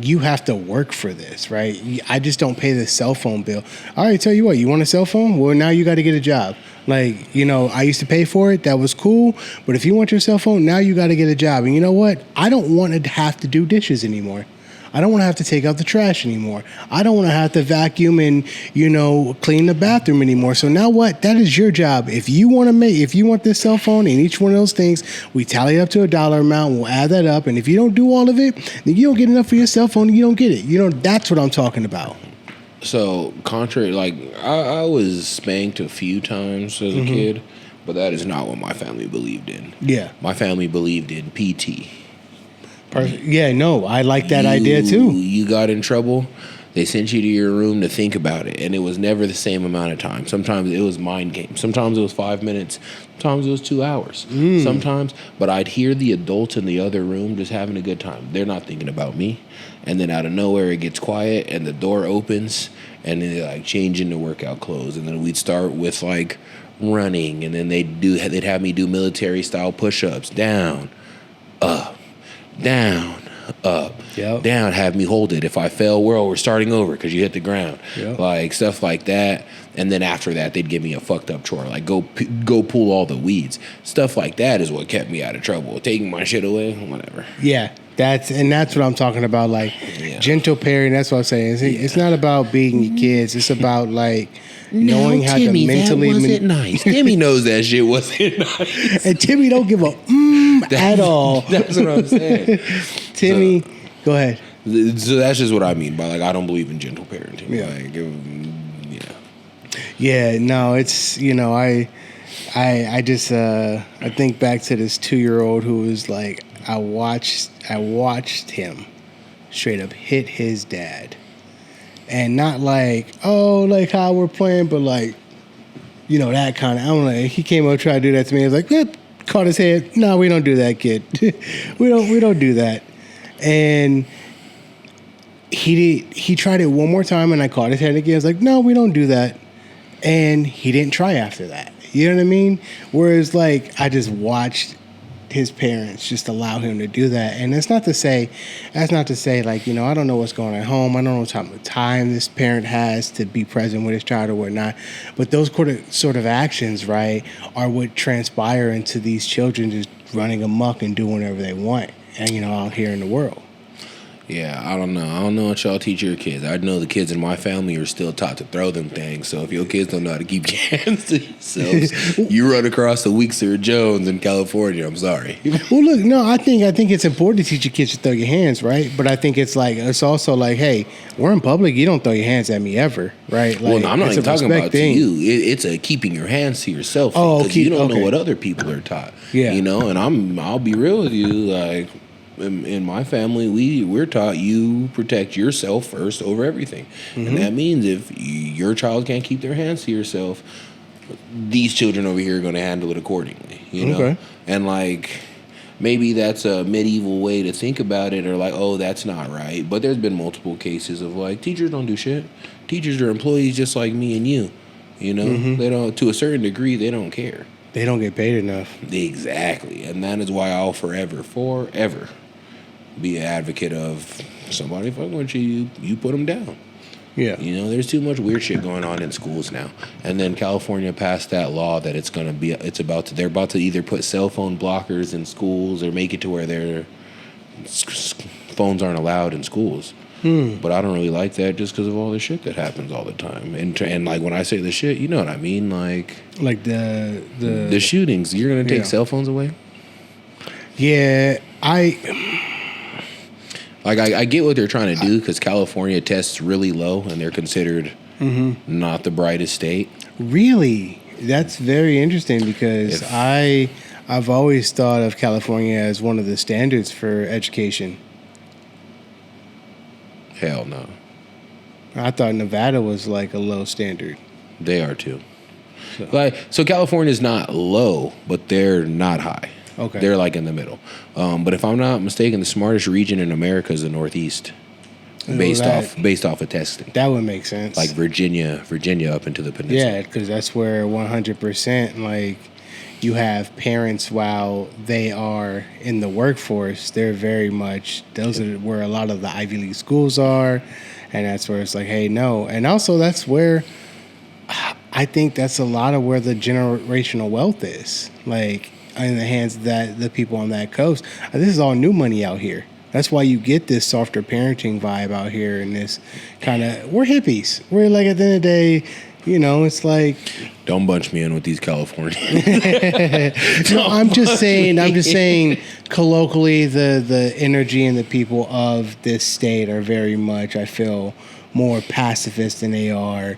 you have to work for this, right? I just don't pay the cell phone bill. All right, tell you what, you want a cell phone? Well, now you got to get a job. Like, you know, I used to pay for it. That was cool. But if you want your cell phone, now you got to get a job. And you know what? I don't want to have to do dishes anymore. I don't want to have to take out the trash anymore. I don't want to have to vacuum and, you know, clean the bathroom anymore. So now what? That is your job. If you want this cell phone and each one of those things, we tally it up to a dollar amount. We'll add that up. And if you don't do all of it, then you don't get enough for your cell phone and you don't get it. You know, that's what I'm talking about. So, contrary, like, I was spanked a few times as a kid, but that is not what my family believed in. Yeah. My family believed in PT. Yeah, no, I like that idea too. You got in trouble, they sent you to your room to think about it, and it was never the same amount of time. Sometimes it was mind games. Sometimes it was 5 minutes. Sometimes it was 2 hours. Sometimes, but I'd hear the adults in the other room just having a good time. They're not thinking about me. And then out of nowhere, it gets quiet, and the door opens, and then they like change into workout clothes, and then we'd start with like running, and then they'd have me do military style push-ups, down, up, down, up, down, have me hold it. If I fell, we're starting over because you hit the ground. Like stuff like that. And then after that, they'd give me a fucked up chore, like go pull all the weeds. Stuff like that is what kept me out of trouble. Taking my shit away, whatever. Yeah. That's what I'm talking about. Like gentle parenting. That's what I'm saying. It's not about beating your kids. It's about like knowing how Timmy, to mentally. that wasn't nice. Timmy knows that shit wasn't nice, and Timmy don't give a at all. That's what I'm saying. Timmy, go ahead. So that's just what I mean by like I don't believe in gentle parenting. Yeah. Like, Yeah. No, it's I just I think back to this 2-year-old who was like I watched him straight up hit his dad. And not like, oh, like how we're playing, but like, that kind of, I don't know. He came up trying to do that to me. I was like, caught his head. No, we don't do that, kid. we don't do that. And he tried it one more time and I caught his head again. I was like, no, we don't do that. And he didn't try after that. You know what I mean? Whereas like I just watched his parents just allow him to do that. And that's not to say like, I don't know what's going on at home. I don't know what type of time this parent has to be present with his child or whatnot. But those sort of actions, right, are what transpire into these children just running amok and doing whatever they want, and out here in the world. Yeah, I don't know. I don't know what y'all teach your kids. I know the kids in my family are still taught to throw them things. So if your kids don't know how to keep your hands to yourselves, you run across the weak Sir Jones in California. I'm sorry. Well, look, no, I think it's important to teach your kids to throw your hands, right? But I think it's also like, hey, we're in public. You don't throw your hands at me ever, right? Like, well, no, I'm not even talking about to you. It's a keeping your hands to yourself. Because you don't know what other people are taught. Yeah. And I'll be real with you, like. In my family, we're taught you protect yourself first over everything. Mm-hmm. And that means if your child can't keep their hands to yourself, these children over here are going to handle it accordingly, Okay. And like maybe that's a medieval way to think about it, or like, oh, that's not right. But there's been multiple cases of like teachers don't do shit. Teachers are employees just like me and you. Mm-hmm. They don't, to a certain degree, they don't care. They don't get paid enough. Exactly. And that is why I'll forever be an advocate of somebody fucking with you put them down. Yeah. There's too much weird shit going on in schools now. And then California passed that law that they're about to either put cell phone blockers in schools or make it to where their phones aren't allowed in schools. But I don't really like that just because of all the shit that happens all the time. And like when I say the shit, you know what I mean? Like the shootings. You're gonna take cell phones away? Yeah, I get what they're trying to do because California tests really low and they're considered not the brightest state. Really? That's very interesting because I've always thought of California as one of the standards for education. Hell no. I thought Nevada was like a low standard. They are too. So California's not low, but they're not high. Okay. They're like in the middle. But if I'm not mistaken, the smartest region in America is the Northeast. Based off of testing. That would make sense. Like Virginia up into the peninsula. Yeah, because that's where 100% like you have parents while they are in the workforce, they're very much, those are where a lot of the Ivy League schools are. And that's where it's like, hey, no. And also that's where, I think that's a lot of where the generational wealth is. Like in the hands of the people on that coast. This is all new money out here. That's why you get this softer parenting vibe out here and this kind of, we're hippies. We're like, at the end of the day, it's like... Don't bunch me in with these Californians. No, I'm just saying colloquially, the energy and the people of this state are very much, I feel, more pacifist than they are,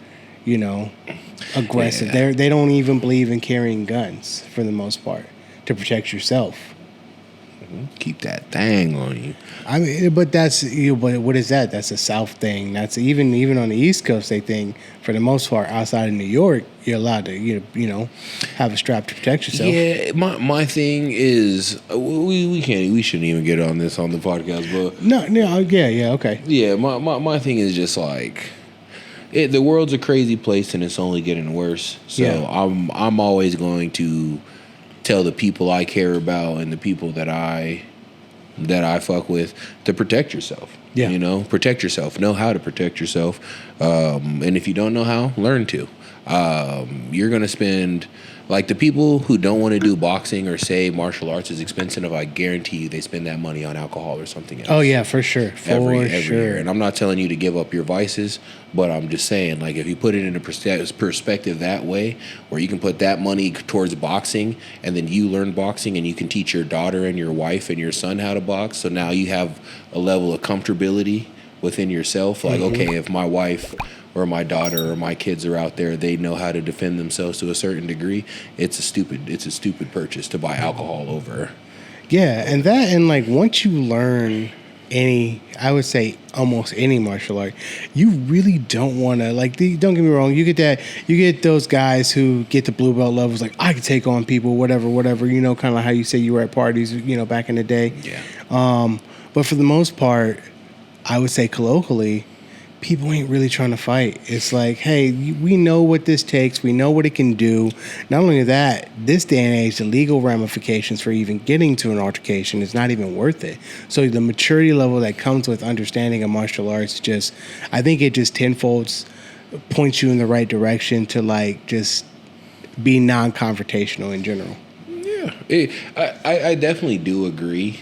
aggressive. Yeah. They don't even believe in carrying guns for the most part to protect yourself. Keep that thing on you. I mean, but that's but what is that? That's a South thing. That's even on the East Coast. They think for the most part, outside of New York, you're allowed to have a strap to protect yourself. Yeah, my thing is we shouldn't even get on this on the podcast, but okay. Yeah, my thing is just like. The world's a crazy place and it's only getting worse. So I'm always going to tell the people I care about and the people that I fuck with to protect yourself. Yeah. Protect yourself. Know how to protect yourself. And if you don't know how, learn to. You're going to spend, like, the people who don't want to do boxing or say martial arts is expensive, I guarantee you they spend that money on alcohol or something else. Oh yeah, for sure. Every year. And I'm not telling you to give up your vices, but I'm just saying, like, if you put it in a perspective that way, where you can put that money towards boxing, and then you learn boxing, and you can teach your daughter and your wife and your son how to box, so now you have a level of comfortability within yourself. Like, okay, if my wife or my daughter or my kids are out there, they know how to defend themselves to a certain degree. It's a stupid purchase to buy alcohol over. Yeah, and like once you learn I would say almost any martial art, you really don't want to, like, don't get me wrong, you get those guys who get the blue belt levels, like, I can take on people, whatever, you know, kind of like how you say you were at parties, you know, back in the day. Yeah. But for the most part, I would say colloquially, people ain't really trying to fight. It's like, hey, we know what this takes. We know what it can do. Not only that, this day and age, the legal ramifications for even getting to an altercation is not even worth it. So the maturity level that comes with understanding of martial arts, I think it just tenfold points you in the right direction to, like, just be non-confrontational in general. Yeah, I definitely do agree.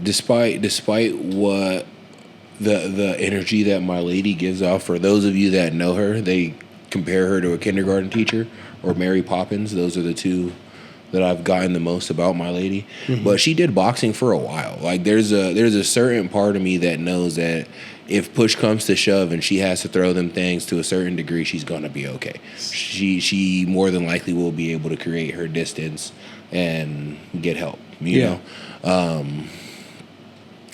Despite what the energy that my lady gives off, for those of you that know her, they compare her to a kindergarten teacher or Mary Poppins. Those are the two that I've gotten the most about my lady. Mm-hmm. But she did boxing for a while. Like, there's a certain part of me that knows that if push comes to shove and she has to throw them things to a certain degree, she's gonna be okay. She more than likely will be able to create her distance and get help. You know.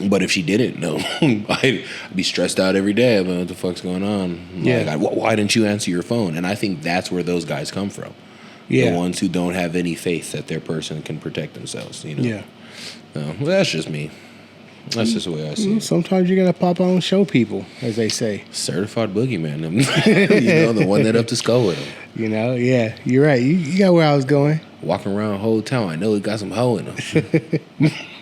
But if she didn't, no, I'd be stressed out every day about what the fuck's going on. Yeah. Like, why didn't you answer your phone? And I think that's where those guys come from. Yeah. The ones who don't have any faith that their person can protect themselves, you know? Yeah. Well, that's just me. That's just the way I see it. Sometimes you gotta pop out and show people, as they say. Certified boogeyman. You know, the one that up to skull with him. You know, yeah, you're right. You got where I was going. Walking around the whole town, I know he got some hoe in him.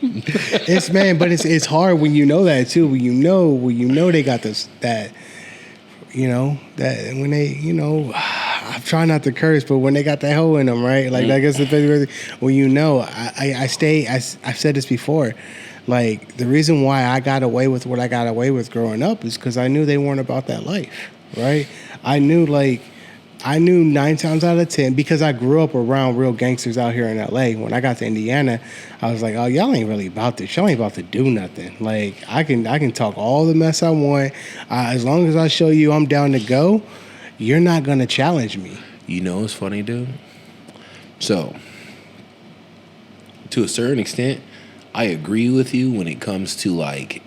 It's hard when you know that too. When you know they got that when they, you know, I'm trying not to curse, but when they got that hoe in them, right? Like, I guess when you know, I've said this before. Like, the reason why I got away with what I got away with growing up is because I knew they weren't about that life, right? I knew 9 times out of 10, because I grew up around real gangsters out here in LA. When I got to Indiana, I was like, oh, y'all ain't really about this. Y'all ain't about to do nothing. Like, I can talk all the mess I want. As long as I show you I'm down to go, you're not going to challenge me. You know what's funny, dude? So, to a certain extent, I agree with you when it comes to, like,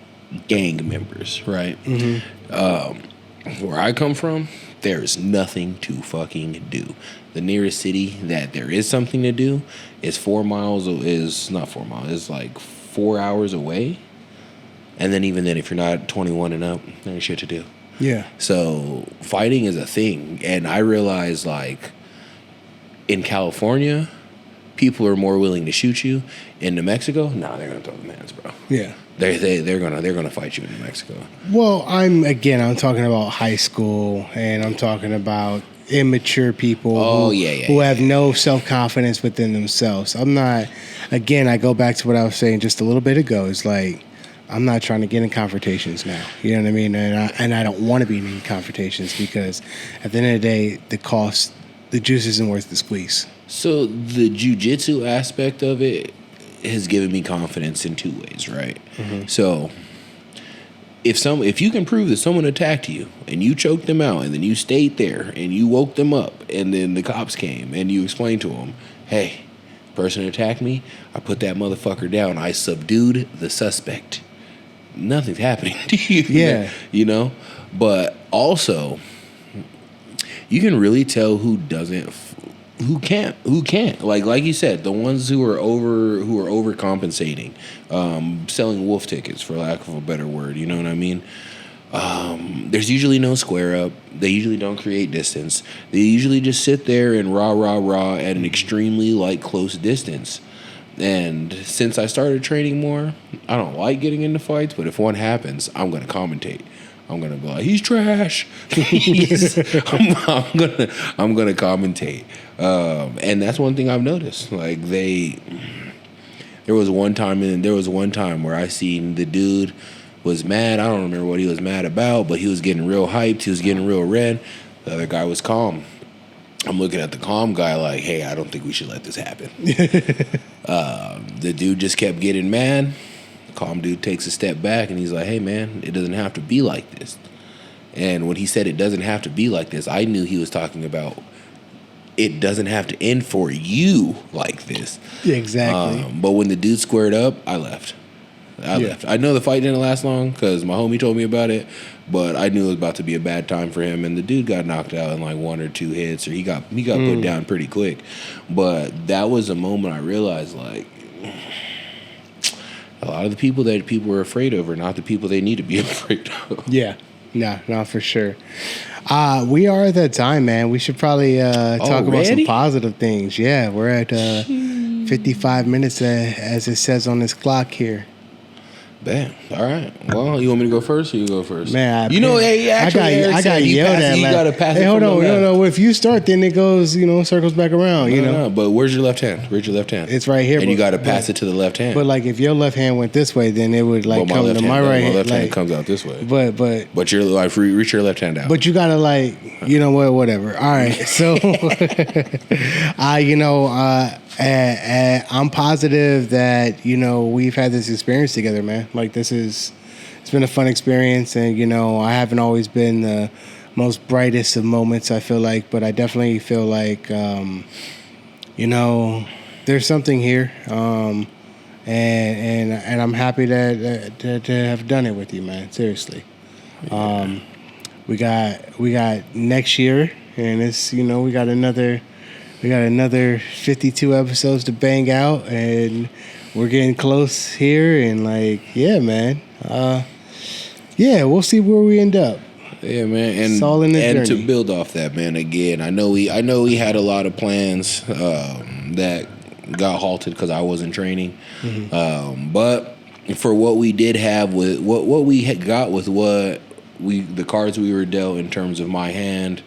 gang members, right? Mm-hmm. Where I come from, there's nothing to fucking do. The nearest city that there is something to do is 4 miles. Is not 4 miles. It's like 4 hours away. And then even then, if you're not 21 and up, there ain't shit to do. Yeah. So fighting is a thing, and I realize, like, in California, people are more willing to shoot you. In New Mexico, nah, they're gonna throw them hands, bro. Yeah. They're gonna fight you in New Mexico. Well, I'm talking about high school, and I'm talking about immature people who have no self-confidence within themselves. I'm not, again, I go back to what I was saying just a little bit ago. It's like, I'm not trying to get in confrontations now. You know what I mean? And I don't want to be in any confrontations, because at the end of the day, the juice isn't worth the squeeze. So the jiu-jitsu aspect of it has given me confidence in 2 ways, right? Mm-hmm. So if you can prove that someone attacked you and you choked them out and then you stayed there and you woke them up and then the cops came and you explained to them, hey, person attacked me, I put that motherfucker down, I subdued the suspect. Nothing's happening to you. Yeah. You know? But also, you can really tell who can't. Like you said, the ones who are overcompensating, selling wolf tickets, for lack of a better word. You know what I mean? There's usually no square up. They usually don't create distance. They usually just sit there and rah at an extremely, like, close distance. And since I started training more, I don't like getting into fights, but if one happens, I'm going to commentate. I'm gonna be like, he's trash. I'm gonna commentate, and that's one thing I've noticed. Like there was one time where I seen the dude was mad. I don't remember what he was mad about, but he was getting real hyped. He was getting real red. The other guy was calm. I'm looking at the calm guy like, hey, I don't think we should let this happen. The dude just kept getting mad. The calm dude takes a step back and he's like, hey, man, it doesn't have to be like this. And when he said it doesn't have to be like this, I knew he was talking about it doesn't have to end for you like this. Yeah, exactly. But when the dude squared up, I left. I know the fight didn't last long because my homie told me about it, but I knew it was about to be a bad time for him. And the dude got knocked out in like 1 or 2 hits, or he got put down pretty quick. But that was a moment I realized, like, a lot of the people that people are afraid of are not the people they need to be afraid of. Yeah, no, for sure. We are at that time, man. We should probably talk about some positive things. Yeah, we're at 55 minutes as it says on this clock here. Bam. All right. Well, you want me to go first or you go first? Man, I got yelled at. You got to pass it. Hey, hold on. No. If you start, then it goes, circles back around, No, but where's your left hand? Where's your left hand? It's right here. And you got to pass it to the left hand. But like if your left hand went this way, then it would like come to my right hand. My left hand comes out this way. But you're like reach your left hand out. But you got to like, whatever. All right. So I'm positive that, we've had this experience together, man. Like it's been a fun experience, and, I haven't always been the most brightest of moments, I feel like, but I definitely feel like, there's something here. And I'm happy to have done it with you, man. Seriously. We got next year, and it's, we got another 52 episodes to bang out, and we're getting close here, and like, yeah, man. We'll see where we end up. Yeah, man, and it's all in the journey. To build off that, man. Again, I know we had a lot of plans that got halted because I wasn't training. Mm-hmm. But for what we did have with what we had got with the cards we were dealt in terms of my hand.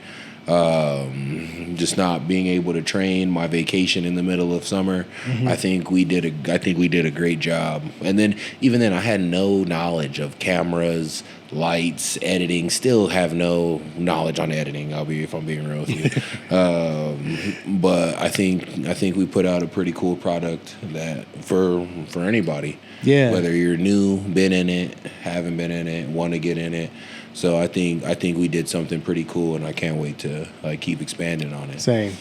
Just not being able to train, my vacation in the middle of summer. Mm-hmm. I think we did a great job. And then even then I had no knowledge of cameras, lights, editing. Still have no knowledge on editing. If I'm being real with you. But I think we put out a pretty cool product that for anybody. Yeah. Whether you're new, been in it, haven't been in it, want to get in it. So I think we did something pretty cool, and I can't wait to keep expanding on it. Same.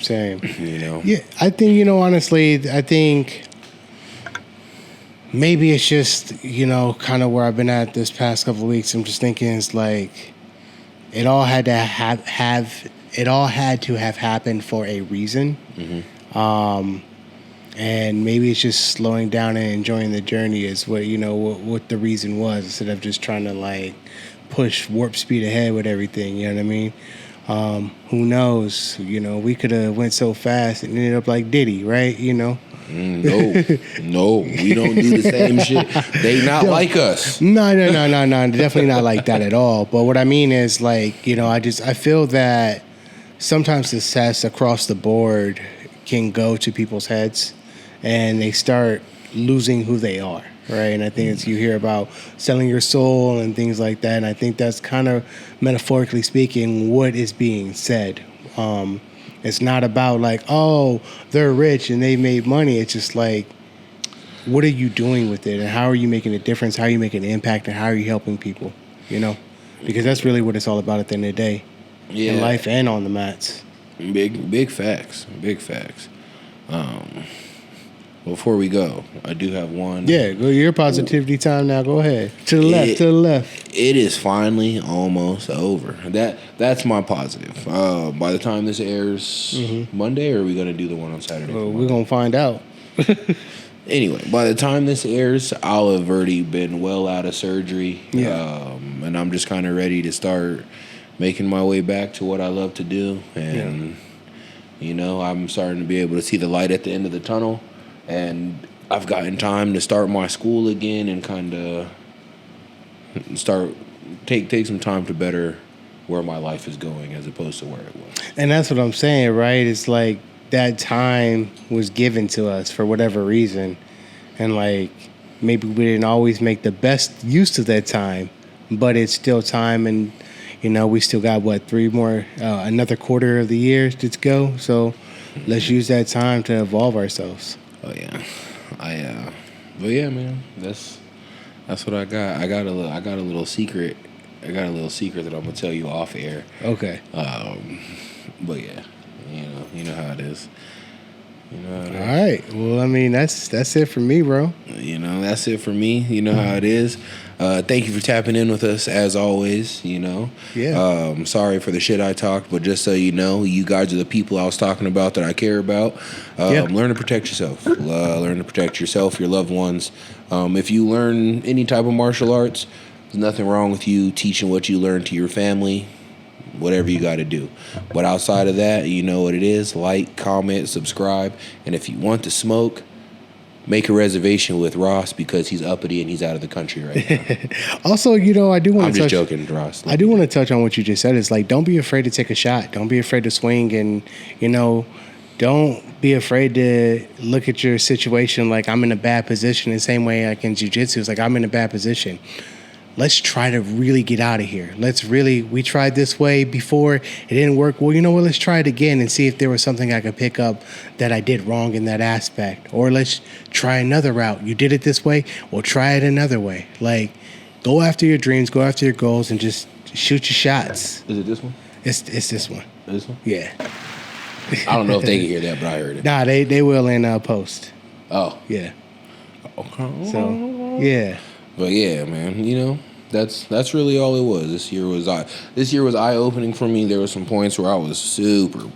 Yeah, I think honestly, I think maybe it's just kind of where I've been at this past couple of weeks. I'm just thinking it's like it all had to have happened for a reason. Mm-hmm. And maybe it's just slowing down and enjoying the journey is what what the reason was, instead of just trying to push warp speed ahead with everything. You know what I mean? Who knows? We could have went so fast and ended up like Diddy, right? No, we don't do the same shit. They not like us. No, definitely not like that at all. But what I mean is I feel that sometimes success across the board can go to people's heads, and they start losing who they are. Right, and I think it's, you hear about selling your soul and things like that, and I think that's kind of, metaphorically speaking, what is being said. It's not about they're rich and they made money. It's just what are you doing with it, and how are you making a difference? How are you making an impact, and how are you helping people? Because that's really what it's all about at the end of the day, in life and on the mats. Big facts. Before we go, I do have one. Yeah, go your positivity time now. Go ahead. To the left. It is finally almost over. That's my positive. By the time this airs, Monday, or are we going to do the one on Saturday? Well, we're going to find out. Anyway, by the time this airs, I'll have already been well out of surgery. Yeah. And I'm just kind of ready to start making my way back to what I love to do. And, I'm starting to be able to see the light at the end of the tunnel. And I've gotten time to start my school again and kind of start take some time to better where my life is going as opposed to where it was. And that's what I'm saying, right? It's like that time was given to us for whatever reason. And like maybe we didn't always make the best use of that time, but it's still time. And, you know, we still got another quarter of the year to go. So let's use that time to evolve ourselves. Oh yeah. But yeah, man, that's what I got. I got a little secret. I got a little secret that I'm gonna tell you off air. Okay. But yeah, you know how it is. All right. Well, I mean, that's it for me, bro. That's it for me. You know how it is. Thank you for tapping in with us as always. Yeah. Sorry for the shit I talked, but just so you know, you guys are the people I was talking about that I care about. Learn to protect yourself. Learn to protect yourself, your loved ones. If you learn any type of martial arts, there's nothing wrong with you teaching what you learned to your family. Whatever you got to do. But outside of that, you know what it is. Like, comment, subscribe. And if you want to smoke, make a reservation with Ross because he's uppity and he's out of the country right now. Also, I do want to I'm just joking, Ross. I do want to touch on what you just said. It's like, don't be afraid to take a shot. Don't be afraid to swing. And, don't be afraid to look at your situation like I'm in a bad position. The same way like in jiu-jitsu, it's like I'm in a bad position. Let's try to really get out of here. We tried this way before, it didn't work. Well, you know what, let's try it again and see if there was something I could pick up that I did wrong in that aspect. Or let's try another route. You did it this way, well, try it another way. Like, go after your dreams, go after your goals, and just shoot your shots. Is it this one? It's this one. This one? Yeah. I don't know if they can hear that, but I heard it. Nah, they will in post. Oh. Yeah. Okay. So, yeah. But yeah, man, that's really all it was. This year was eye opening for me. There were some points where I was super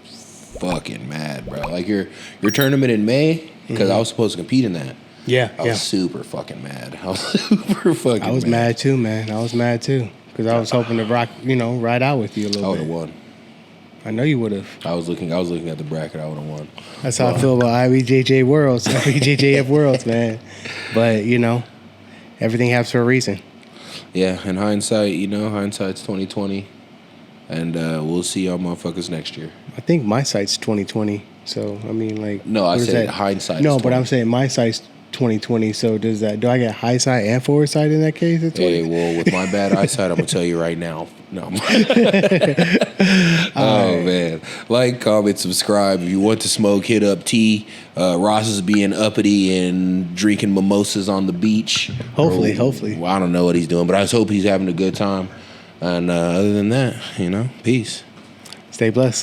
fucking mad, bro. Like your tournament in May, because I was supposed to compete in that. Yeah, I was super fucking mad. I was super fucking mad. I was mad too, man. I was mad too. Because I was hoping to ride out with you a little bit. I would have won. I know you would have. I was looking at the bracket. I would have won. That's how I feel about ibjjf worlds, man. But, everything happens for a reason. Yeah, in hindsight, hindsight's 2020. And we'll see y'all motherfuckers next year. I think my sight's 2020. So, I mean, like... No, I said hindsight. No, but I'm saying my sight's 2020. So, do I get high sight and forward sight in that case? Hey, well, with my bad eyesight, I'm going to tell you right now. No. Oh, man. Like, comment, subscribe. If you want to smoke, hit up T. Ross is being uppity and drinking mimosas on the beach. Hopefully. Well, I don't know what he's doing, but I just hope he's having a good time. And other than that, peace. Stay blessed.